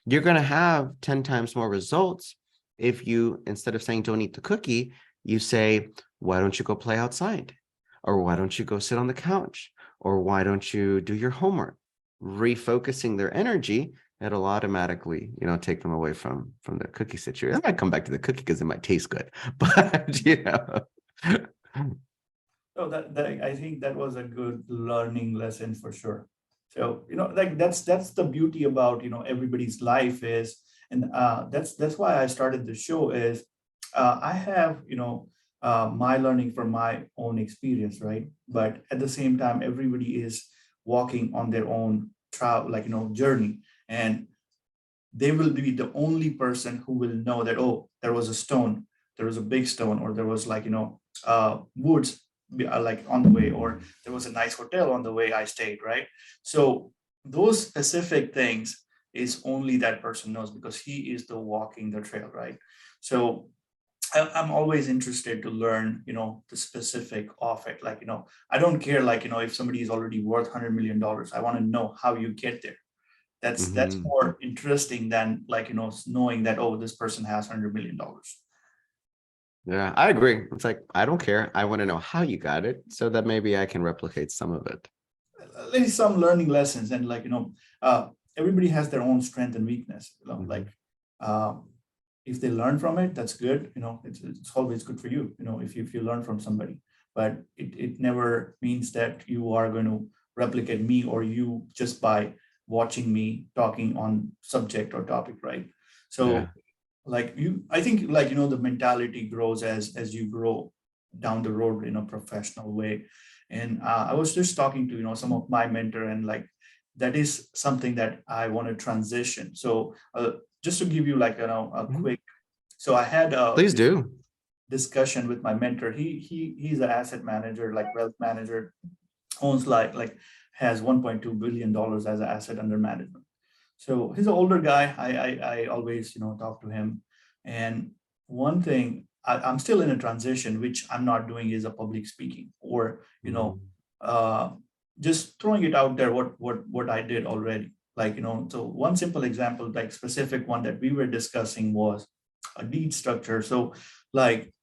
You're going to have 10 times more results if you, instead of saying don't eat the cookie, you say, why don't you go play outside? Or why don't you go sit on the couch? Or why don't you do your homework? Refocusing their energy, it'll automatically, take them away from the cookie situation. I might come back to the cookie because it might taste good, but So that I think that was a good learning lesson for sure. So like that's the beauty about everybody's life is, and that's why I started the show is I have my learning from my own experience, right? But at the same time, everybody is walking on their own travel, journey, and they will be the only person who will know that, oh, there was a stone, there was a big stone, or there was woods like on the way, or there was a nice hotel on the way I stayed, right? So those specific things is only that person knows, because he is the walking the trail, right? So I'm always interested to learn, the specific of it. Like, I don't care, like, if somebody is already worth $100 million, I want to know how you get there. That's more interesting than like, knowing that, oh, this person has $100 million. Yeah, I agree. It's like, I don't care. I want to know how you got it so that maybe I can replicate some of it. At least some learning lessons, and like, everybody has their own strength and weakness, like, if they learn from it, that's good. It's always good for you, if you learn from somebody, but it never means that you are going to replicate me or you just by watching me talking on subject or topic, right? So like I think like, the mentality grows as you grow, down the road in a professional way. And I was just talking to some of my mentor, and like that is something that I want to transition. So just to give you like a Mhm. quick, so I had a Please do. discussion with my mentor. He's an asset manager, like wealth manager, owns like has $1.2 billion as an asset under management. So he's an older guy. I always talk to him. And one thing I'm still in a transition, which I'm not doing, is a public speaking, or Mm. uh, just throwing it out there what I did already. Like so one simple example, like specific one that we were discussing, was a deed structure. So like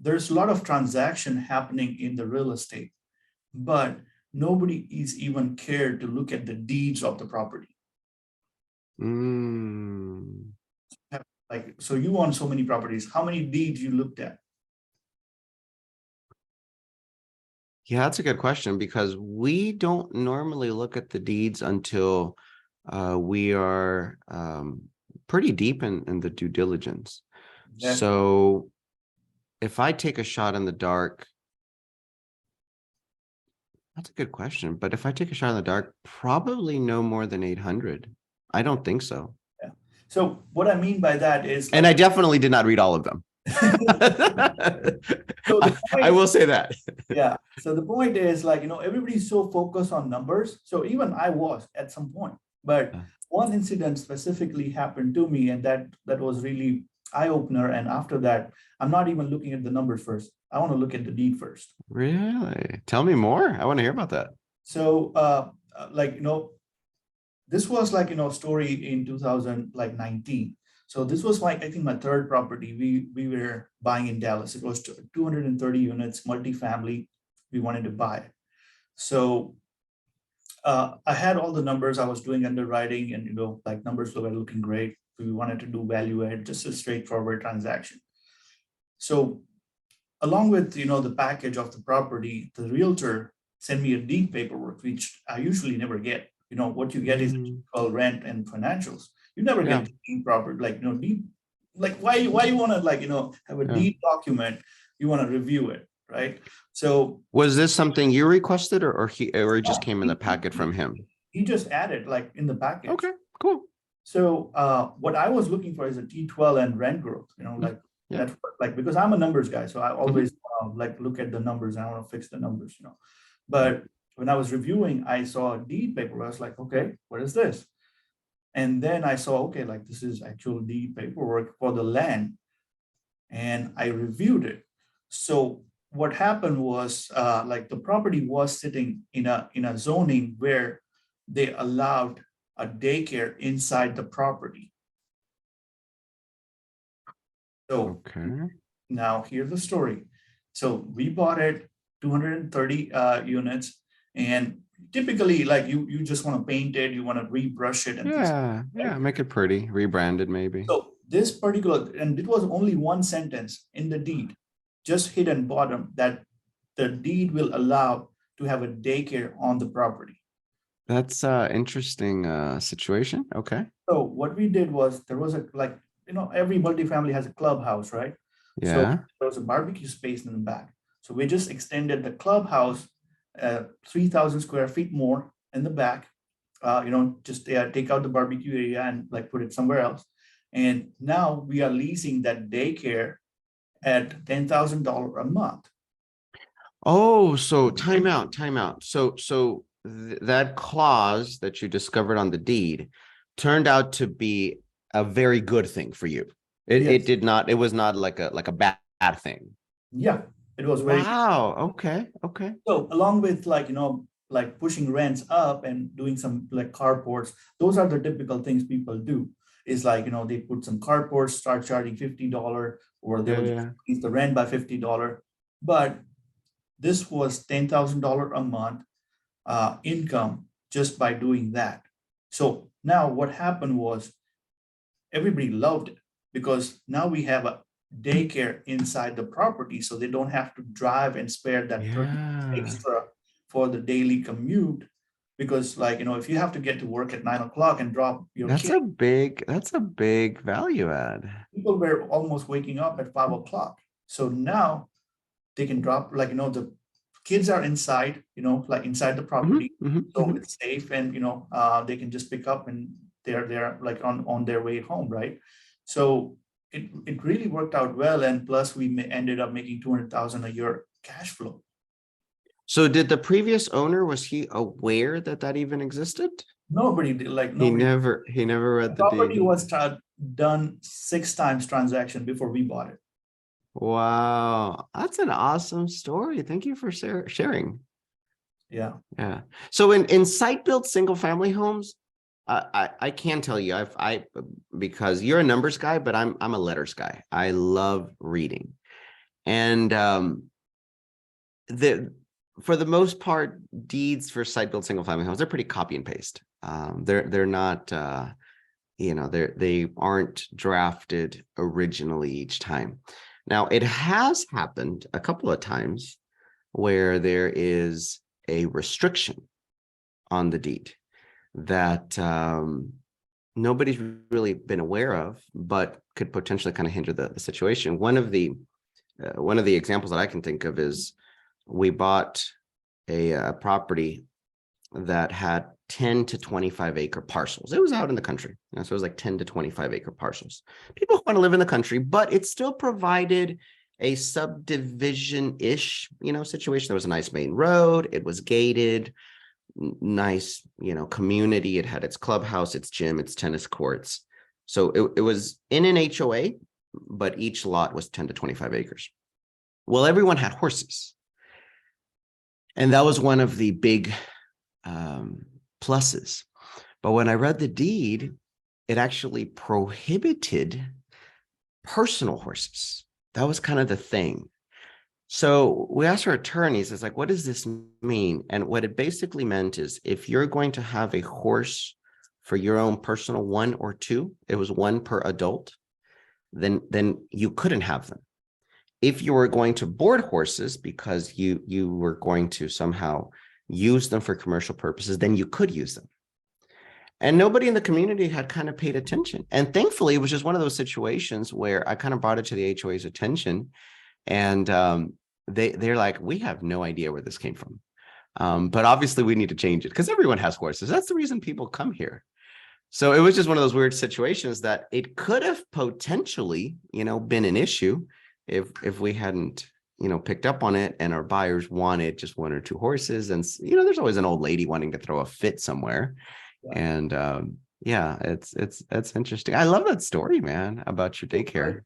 there's a lot of transaction happening in the real estate, but nobody is even cared to look at the deeds of the property. Mm. Like, so you own so many properties, how many deeds you looked at? Yeah, that's a good question, because we don't normally look at the deeds until we are pretty deep in the due diligence. Exactly. So if I take a shot in the dark, that's a good question. But if I take a shot in the dark, probably no more than 800. I don't think so. Yeah. So what I mean by that is, And I like, definitely did not read all of them. so the I point, will say that. yeah. So the point is, like, everybody's so focused on numbers. So even I was at some point, but one incident specifically happened to me, and that was really eye opener. And after that, I'm not even looking at the numbers first. I want to look at the deed first. Really? Tell me more. I want to hear about that. So, like, this was like, story in 2019. So this was like, I think, my third property we were buying in Dallas. It was 230 units, multifamily. We wanted to buy. So I had all the numbers. I was doing underwriting, and like numbers were looking great. We wanted to do value add, just a straightforward transaction. So along with the package of the property, the realtor sent me a deed paperwork, which I usually never get. What you get is called rent and financials. You never Yeah. get deed property, like deed. Like why you want to, like have a Yeah. deed document? You want to review it, right? So Was this something you requested, or it just came in the packet from him? he just added like in the package. Okay, cool. So what I was looking for is a T12 and rent growth. Like Yeah. that's like, because I'm a numbers guy, so I always like look at the numbers. And I want to fix the numbers. But when I was reviewing, I saw a deed paper. I was like, okay, what is this? And then I saw, okay, like this is actual deed paperwork for the land, and I reviewed it. So what happened was, like the property was sitting in a zoning where they allowed a daycare inside the property. So Okay. now here's the story. So we bought it 230 units, and typically, like you just want to paint it, you want to rebrush it, and things. Yeah, yeah, make it pretty, rebranded maybe. So this particular, and it was only one sentence in the deed, just hidden bottom, that the deed will allow to have a daycare on the property. That's interesting situation. Okay. So what we did was, there was a, like, every multifamily has a clubhouse, right? So Yeah. there was a barbecue space in the back. So we just extended the clubhouse 3,000 square feet more in the back. Just take out the barbecue area and like put it somewhere else. And now we are leasing that daycare at $10,000 a month. Oh, so time out. So that clause that you discovered on the deed turned out to be a very good thing for you. It Yes. did not, it was not like a bad thing. Yeah, it was very. Wow. Okay. Okay. So along with, like, like pushing rents up and doing some like carports, those are the typical things people do. Is like, they put some carports, start charging $50, or they will Yeah. increase the rent by $50. But this was $10,000 a month income just by doing that. So now what happened was, everybody loved it, because now we have a daycare inside the property, so they don't have to drive and spare that 30 Yeah. extra for the daily commute. Because, like, if you have to get to work at 9 o'clock and drop your That's kid, a big value add. people were almost waking up at 5 o'clock. So now they can drop, like, the kids are inside, like inside the property. So it's safe, and they can just pick up, and they're like on their way home, right? So it really worked out well, and plus we ended up making 200,000 a year cash flow. So did the previous owner, was he aware that that even existed? Nobody did, like He nobody. never read the Property deed. was done 6 times transaction before we bought it. Wow, that's an awesome story. Thank you for sharing. Yeah. Yeah. So in site-built single-family homes, I can tell you, because you're a numbers guy, but I'm a letters guy. I love reading, and for the most part, deeds for site-built single-family homes, they're pretty copy and paste. They're not, they aren't drafted originally each time. Now, it has happened a couple of times where there is a restriction on the deed that nobody's really been aware of, but could potentially kind of hinder the situation. One of the examples that I can think of is we bought a property that had 10 to 25 acre parcels. It was out in the country. So it was like 10 to 25 acre parcels. People want to live in the country, but it still provided a subdivision-ish, situation. There was a nice main road. It was gated, nice, community. It had its clubhouse, its gym, its tennis courts. So it was in an HOA, but each lot was 10 to 25 acres. Well, everyone had horses. And that was one of the big pluses. But when I read the deed, it actually prohibited personal horses. That was kind of the thing. So we asked our attorneys, it's like, what does this mean? And what it basically meant is, if you're going to have a horse for your own personal one or two, it was one per adult, then you couldn't have them. If you were going to board horses because you were going to somehow use them for commercial purposes, then you could use them. And nobody in the community had kind of paid attention. And thankfully, it was just one of those situations where I kind of brought it to the HOA's attention. And they're like, we have no idea where this came from. But obviously we need to change it because everyone has horses. That's the reason people come here. So it was just one of those weird situations that it could have potentially, been an issue if we hadn't, picked up on it, and our buyers wanted just one or two horses. And, there's always an old lady wanting to throw a fit somewhere. Yeah. And it's interesting. I love that story, man, about your daycare.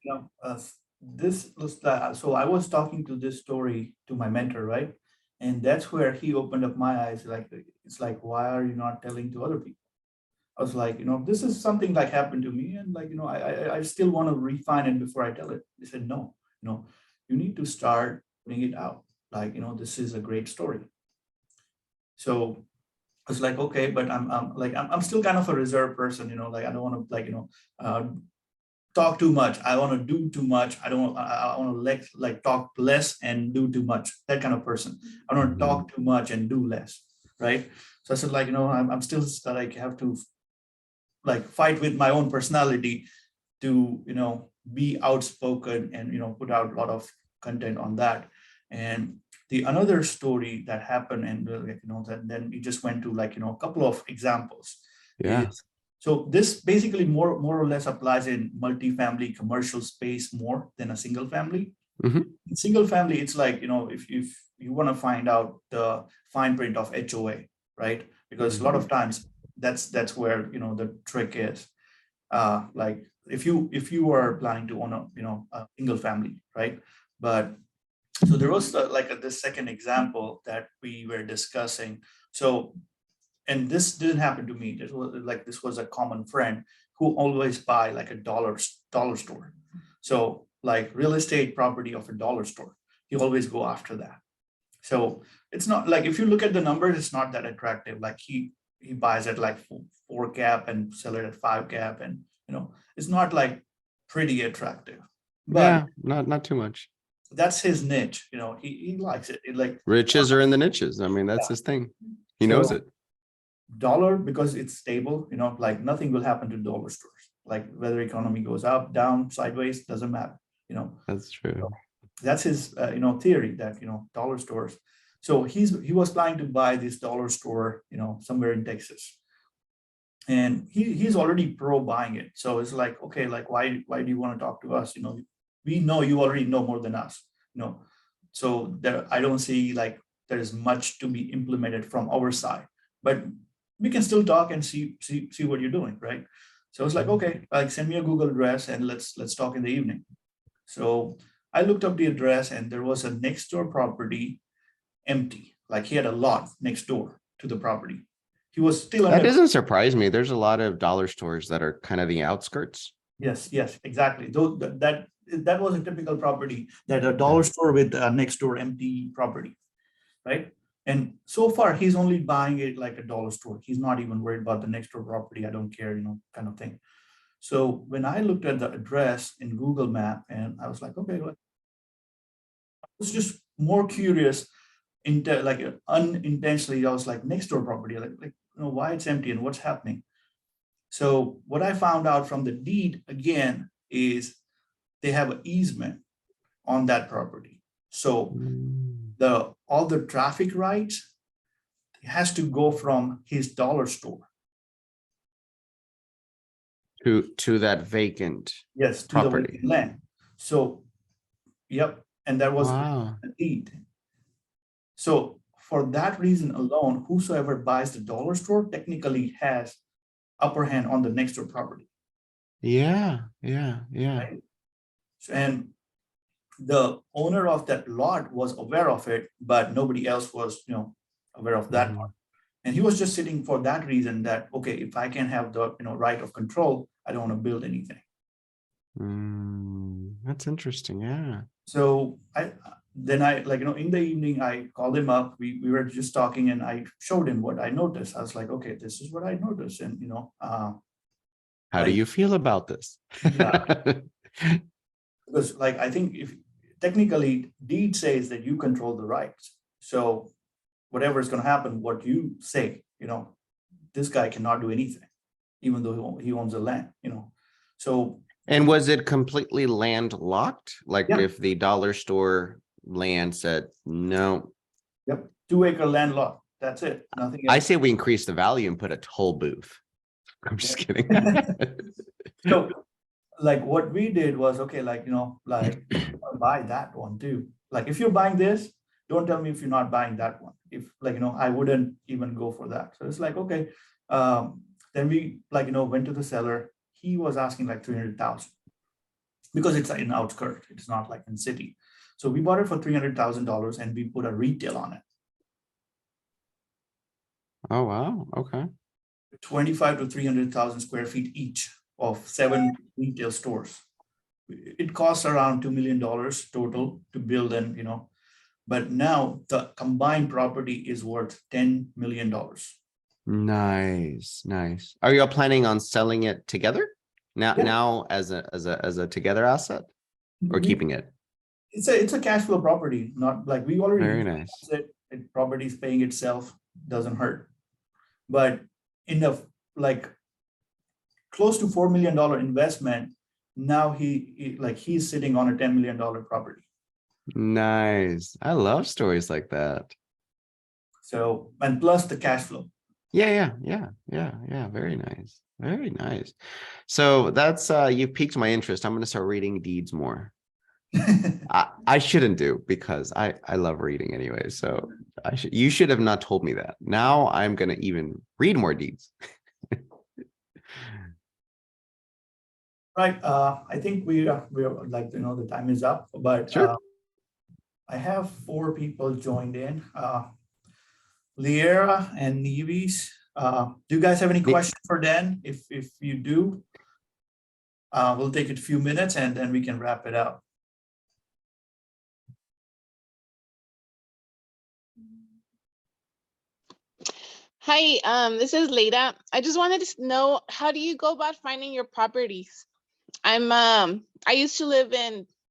This was so I was talking to this story to my mentor, right? And that's where he opened up my eyes. Like, it's like, why are you not telling to other people? I was like, this is something like happened to me, and like, I still want to refine it before I tell it. He said, no, you need to start putting it out. Like, this is a great story. So I was like, okay, but I'm still kind of a reserved person, like I don't want to talk too much. I want to do too much. I want to like talk less and do too much. That kind of person. I don't want to talk too much and do less. Right. So I said, like, I'm still like have to like fight with my own personality to, be outspoken and, put out a lot of content on that. And the another story that happened, and that then we just went to like, a couple of examples. Yeah. So this basically more or less applies in multifamily commercial space more than a single family. In single family, it's like, if you want to find out the fine print of HOA, right? Because a lot of times that's where, the trick is. Like if you are planning to own a single family, right? But so there was this second example that we were discussing. So, and this didn't happen to me. This was a common friend who always buy like a dollar store. So like real estate property of a dollar store, he always go after that. So it's not like, if you look at the numbers, it's not that attractive. Like he buys at like 4 cap and sell it at 5 cap, and it's not like pretty attractive. But yeah, not too much. That's his niche. He likes it. Like riches are in the niches. I mean, that's his thing. He knows it. Dollar, because it's stable, like nothing will happen to dollar stores. Like whether economy goes up, down, sideways, doesn't matter. That's true. that's his, theory that, dollar stores. So he was planning to buy this dollar store, somewhere in Texas. And he's already pro buying it. So it's like, okay, like, why do you want to talk to us? We know you already know more than us, so there, I don't see like there is much to be implemented from our side, but we can still talk and see what you're doing, right? So it's like, okay, like send me a Google address and let's talk in the evening. So I looked up the address and there was a next door property empty. Like he had a lot next door to the property. He was still That under. doesn't surprise me. There's a lot of dollar stores that are kind of the outskirts. Yes, exactly. Though that was a typical property, that a dollar store with a next door empty property, right? And so far he's only buying it like a dollar store. He's not even worried about the next door property. I don't care, kind of thing. So when I looked at the address in Google Map, and I was like, okay, I was just more curious into like unintentionally. I was like, next door property, like why it's empty and what's happening. So what I found out from the deed again is they have an easement on that property. So all the traffic rights has to go from his dollar store to that vacant. Yes, to property. the vacant land. So, yep, and that was Wow. the deed. So for that reason alone, whosoever buys the dollar store technically has upper hand on the next door property. Yeah. Right? And the owner of that lot was aware of it, but nobody else was, aware of that one. And he was just sitting for that reason that, okay, if I can have the, right of control, I don't want to build anything. That's interesting. Yeah. So then I in the evening, I called him up. We were just talking and I showed him what I noticed. I was like, okay, this is what I noticed. And, How do you feel about this? Yeah. Because I think if technically deed says that you control the rights. So whatever is going to happen, what you say, this guy cannot do anything, even though he owns the land, So. And was it completely landlocked? Like Yeah. if the dollar store land said no? Yep. 2-acre land lot. That's it. Nothing else. I say we increase the value and put a toll booth. I'm just kidding. So what we did was, okay, buy that one too. Like if you're buying this, don't tell me if you're not buying that one. If I wouldn't even go for that. So it's like, okay. Then we went to the seller. He was asking like 300,000 because it's in outskirts. It's not like in city. So we bought it for $300,000 and we put a retail on it. Oh, wow. Okay. 25 to 300,000 square feet each of 7 retail stores. It costs around $2 million total to build and, but now the combined property is worth $10 million. Nice. Are you all planning on selling it together now? Yeah. Now as a together asset, or keeping it? It's a cash flow property. Not like we already. Very nice. It property is paying itself, doesn't hurt. But in the close to $4 million investment, now he's sitting on a $10 million property. Nice. I love stories like that. So, and plus the cash flow. Yeah. Very nice. So that's you piqued my interest. I'm gonna start reading deeds more. I shouldn't do, because I love reading anyway. So you should have not told me that. Now I'm gonna even read more deeds. Right. I think we're the time is up, but Sure. I have 4 people joined in. Liera and Nevis. Do you guys have any questions for Dan? If you do, we'll take it a few minutes and then we can wrap it up. Hi, this is Leda. I just wanted to know, how do you go about finding your properties? I used to live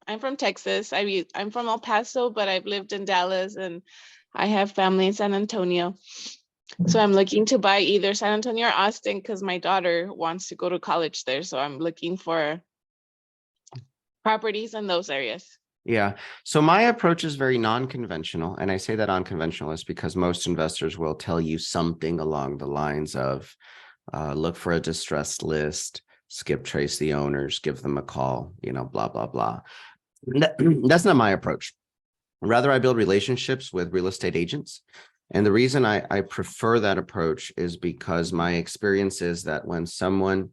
I'm from Texas. I'm from El Paso, but I've lived in Dallas and I have family in San Antonio. So I'm looking to buy either San Antonio or Austin because my daughter wants to go to college there. So I'm looking for properties in those areas. Yeah. So my approach is very non-conventional. And I say that unconventional is because most investors will tell you something along the lines of look for a distressed list, skip trace the owners, give them a call, blah, blah, blah. That's not my approach. Rather, I build relationships with real estate agents. And the reason I prefer that approach is because my experience is that when someone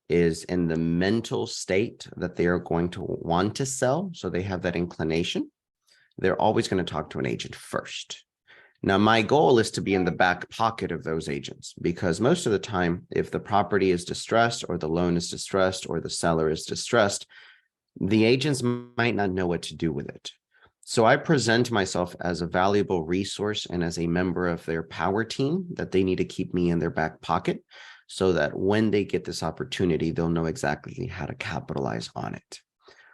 is in the mental state that they are going to want to sell, so they have that inclination, they're always going to talk to an agent first. Now, my goal is to be in the back pocket of those agents because most of the time, if the property is distressed or the loan is distressed or the seller is distressed, the agents might not know what to do with it. So I present myself as a valuable resource and as a member of their power team that they need to keep me in their back pocket so that when they get this opportunity, they'll know exactly how to capitalize on it.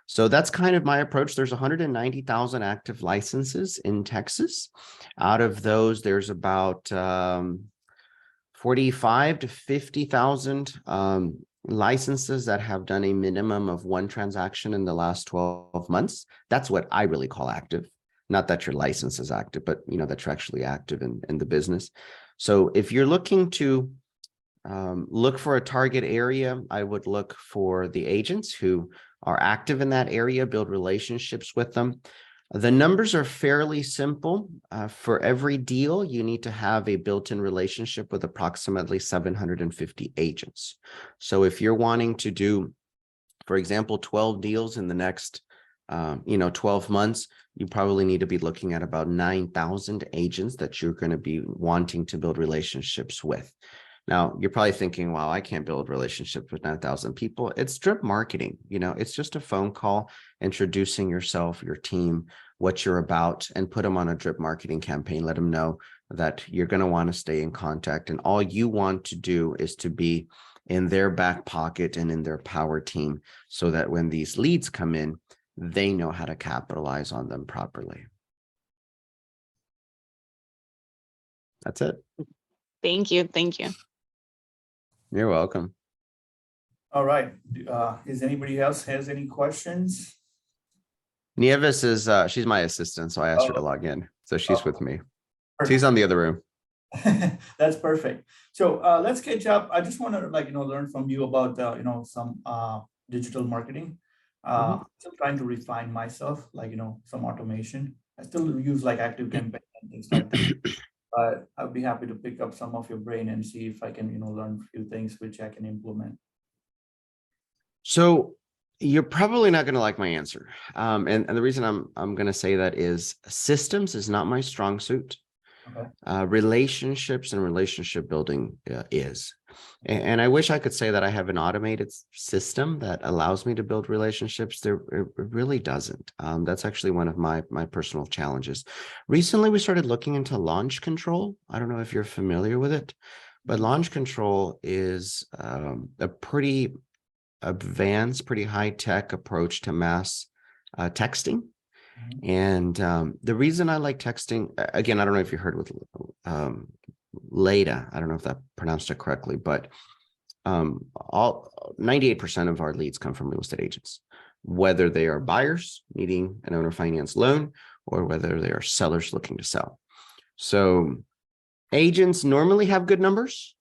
So that's kind of my approach. There's 190,000 active licenses in Texas. Out of those, there's about 45 to 50,000 licenses that have done a minimum of one transaction in the last 12 months. That's what I really call active. Not that your license is active, but that you're actually active in the business. So if you're looking to look for a target area, I would look for the agents who are active in that area, build relationships with them. The numbers are fairly simple. For every deal, you need to have a built-in relationship with approximately 750 agents. So if you're wanting to do, for example, 12 deals in the next 12 months, you probably need to be looking at about 9,000 agents that you're going to be wanting to build relationships with. Now, you're probably thinking, wow, I can't build relationships with 9,000 people. It's drip marketing. It's just a phone call, introducing yourself, your team, what you're about, and put them on a drip marketing campaign. Let them know that you're going to want to stay in contact. And all you want to do is to be in their back pocket and in their power team so that when these leads come in, they know how to capitalize on them properly. That's it. Thank you. Thank you. You're welcome. All right. Is anybody else has any questions? Nieves is, she's my assistant, so I asked her to log in. So she's with me. She's on the other room. That's perfect. So let's catch up. I just want to learn from you about some digital marketing. Still trying to refine myself, some automation. I still use Active Campaign and things like that. But I'd be happy to pick up some of your brain and see if I can learn a few things which I can implement. So you're probably not going to like my answer. And the reason I'm going to say that is systems is not my strong suit. Okay. Relationships and relationship building is. And I wish I could say that I have an automated system that allows me to build relationships. It really doesn't. That's actually one of my personal challenges. Recently, we started looking into launch control. I don't know if you're familiar with it, but launch control is a pretty advanced, pretty high-tech approach to mass texting. And the reason I like texting, again, I don't know if you heard with Leda, I don't know if that pronounced it correctly, but all 98% of our leads come from real estate agents, whether they are buyers needing an owner finance loan or whether they are sellers looking to sell. So agents normally have good numbers.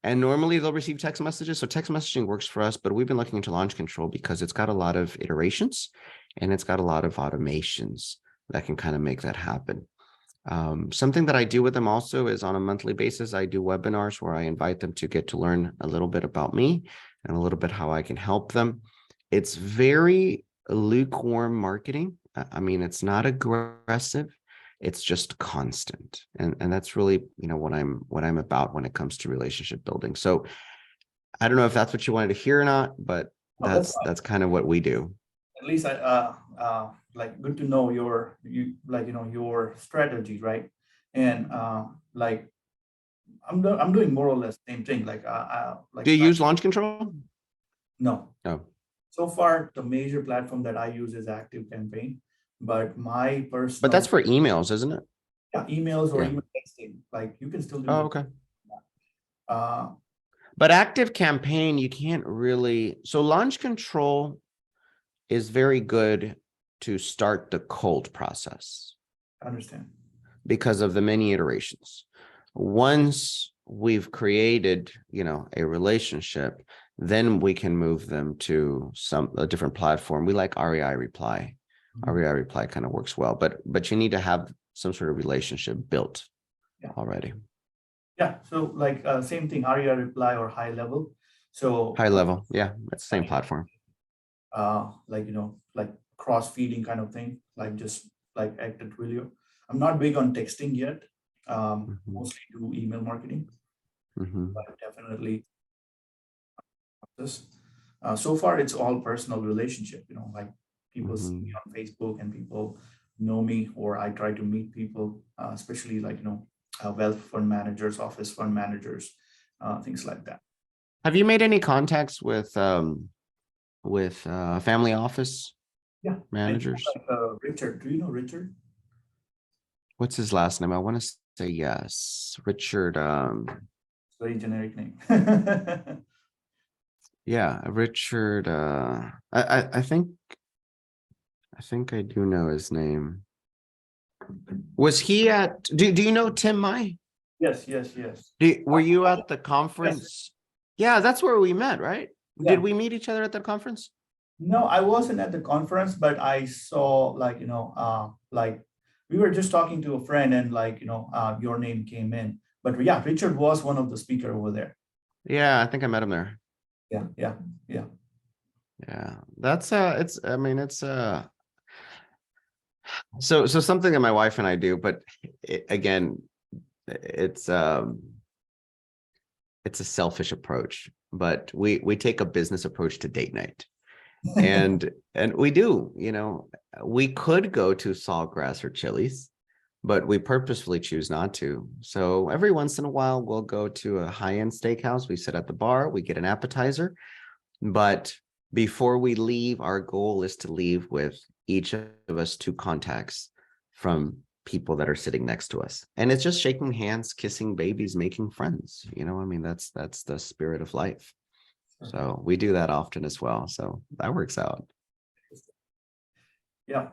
And normally they'll receive text messages. So text messaging works for us, but we've been looking into launch control because it's got a lot of iterations and it's got a lot of automations that can kind of make that happen. Something that I do with them also is on a monthly basis, I do webinars where I invite them to get to learn a little bit about me and a little bit how I can help them. It's very lukewarm marketing. I mean, it's not aggressive. It's just constant. And that's really, what I'm about when it comes to relationship building. So I don't know if that's what you wanted to hear or not, but that's kind of what we do. At least I good to know your strategy, right? And I'm doing more or less same thing. Do you use launch control? No. No. So far, the major platform that I use is Active Campaign. But my personal. But that's for emails, isn't it? Yeah, emails or even texting. You can still do. Oh, okay. But Active Campaign, you can't really. So launch control is very good to start the cold process I understand. because of the many iterations. Once we've created, a relationship, then we can move them to a different platform. We like REI Reply. Mhm. REI Reply kind of works well, but you need to have some sort of relationship built Yeah. already. Yeah, so like same thing, REI Reply or high level. So High level, yeah, that's the same platform. like like cross feeding kind of thing, like just like act at Twilio. I'm not big on texting yet. Mhm. Mostly do email marketing, Mhm. but definitely this. So far, it's all personal relationship. Like people see me on Facebook and people know me, or I try to meet people, especially like wealth fund managers, office fund managers, things like that. Have you made any contacts with family office Yeah, I know, managers? like Richard. Do you know Richard? What's his last name? I want to say yes. Richard, It's a very generic name. yeah, Richard, I think I do know his name. Was he at, do you know Tim Mai? Yes, yes, yes. Were you at the conference? Yeah, that's where we met, right? Yeah. Did we meet each other at the conference? No, I wasn't at the conference, but I saw like, like we were just talking to a friend and like, your name came in. But yeah, Richard was one of the speaker over there. Yeah, I think I met him there. Yeah, yeah, yeah. Yeah, that's so something that my wife and I do, but again, it's a selfish approach, but we take a business approach to date night. And we do, we could go to Sawgrass or Chili's, but we purposefully choose not to. So every once in a while, we'll go to a high-end steakhouse. We sit at the bar, we get an appetizer, but before we leave, our goal is to leave with each of us 2 contacts from people that are sitting next to us. And it's just shaking hands, kissing babies, making friends. That's the spirit of life. So we do that often as well. So that works out. Yeah,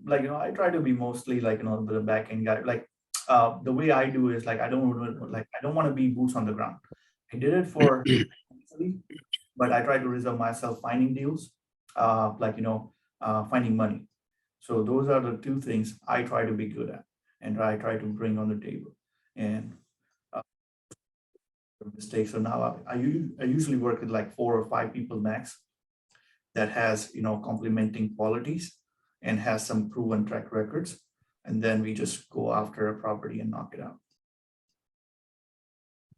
like I try to be mostly like the back end guy. Like the way I do is like I don't want to be boots on the ground. I did it for but I try to reserve myself finding deals, like finding money. So those are the 2 things I try to be good at, and I try to bring on the table. And mistakes. So now I usually work with like 4 or 5 people max that has complementing qualities and has some proven track records, and then we just go after a property and knock it out.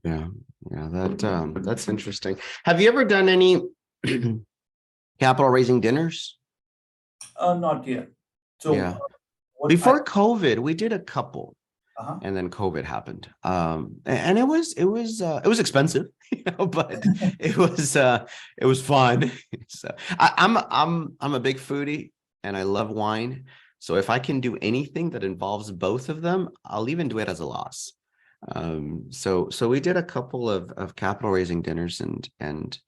Yeah, that's interesting. Have you ever done any capital raising dinners? Not yet. So yeah, before COVID, we did a couple. And then COVID happened. And it was expensive, but it was fun. So I'm a big foodie and I love wine. So if I can do anything that involves both of them, I'll even do it as a loss. So we did a couple of capital raising dinners and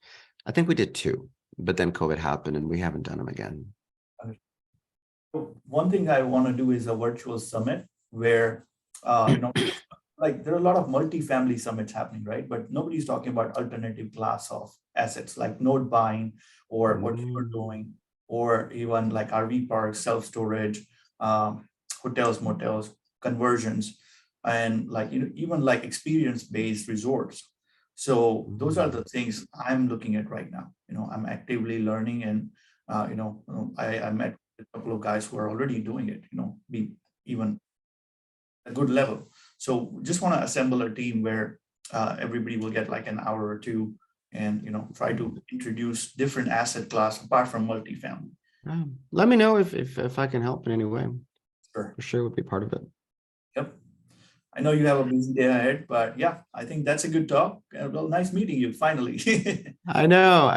I think we did 2, but then COVID happened and we haven't done them again. One thing I want to do is a virtual summit where like there are a lot of multifamily summits happening, right? But nobody's talking about alternative class of assets like node buying or what you're doing, or even like RV parks, self-storage, hotels, motels, conversions, and like even like experience-based resorts. So those are the things I'm looking at right now. I'm actively learning, and I met a couple of guys who are already doing it. Be even a good level. So just want to assemble a team where everybody will get like an hour or 2 and try to introduce different asset class apart from multifamily. Let me know if I can help in any way. Sure. For sure would be part of it. Yep. I know you have a busy day ahead, but yeah, I think that's a good talk. Well, nice meeting you finally. I know.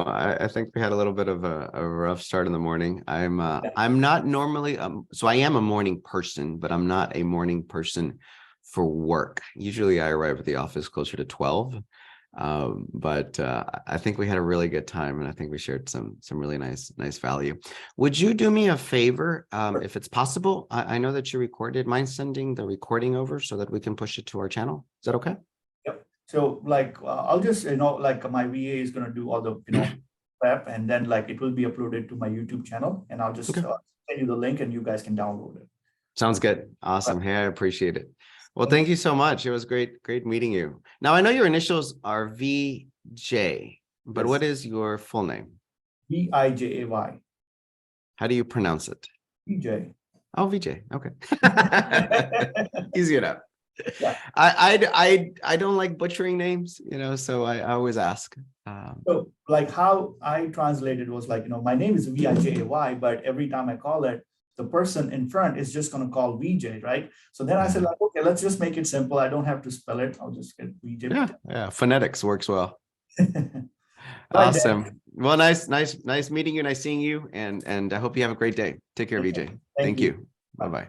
I think we had a little bit of a rough start in the morning. I'm not normally so I am a morning person, but I'm not a morning person for work. Usually I arrive at the office closer to 12. But I think we had a really good time, and I think we shared some really nice value. Would you do me a favor, if it's possible? I know that you recorded. Mind sending the recording over so that we can push it to our channel? Is that okay? Yep. So like, I'll just, like my VA is gonna do all the, prep, and then like it will be uploaded to my YouTube channel, and I'll just Okay. send you the link and you guys can download it. Sounds good. Awesome. Hey, I appreciate it. Well, thank you so much. It was great meeting you. Now, I know your initials are VJ, but Yes. what is your full name? VIJAY. How do you pronounce it? VJ. Oh, VJ. Okay. Easy enough. Yeah. I don't like butchering names, so I always ask. So like how I translated was like, my name is VIJAY, but every time I call it, the person in front is just going to call VJ, right? So then I said, like, okay, let's just make it simple. I don't have to spell it. I'll just get VJ. Yeah. Phonetics works well. Right, Awesome. Well, nice meeting you. Nice seeing you. And I hope you have a great day. Take care, VJ. Thank you. Bye-bye.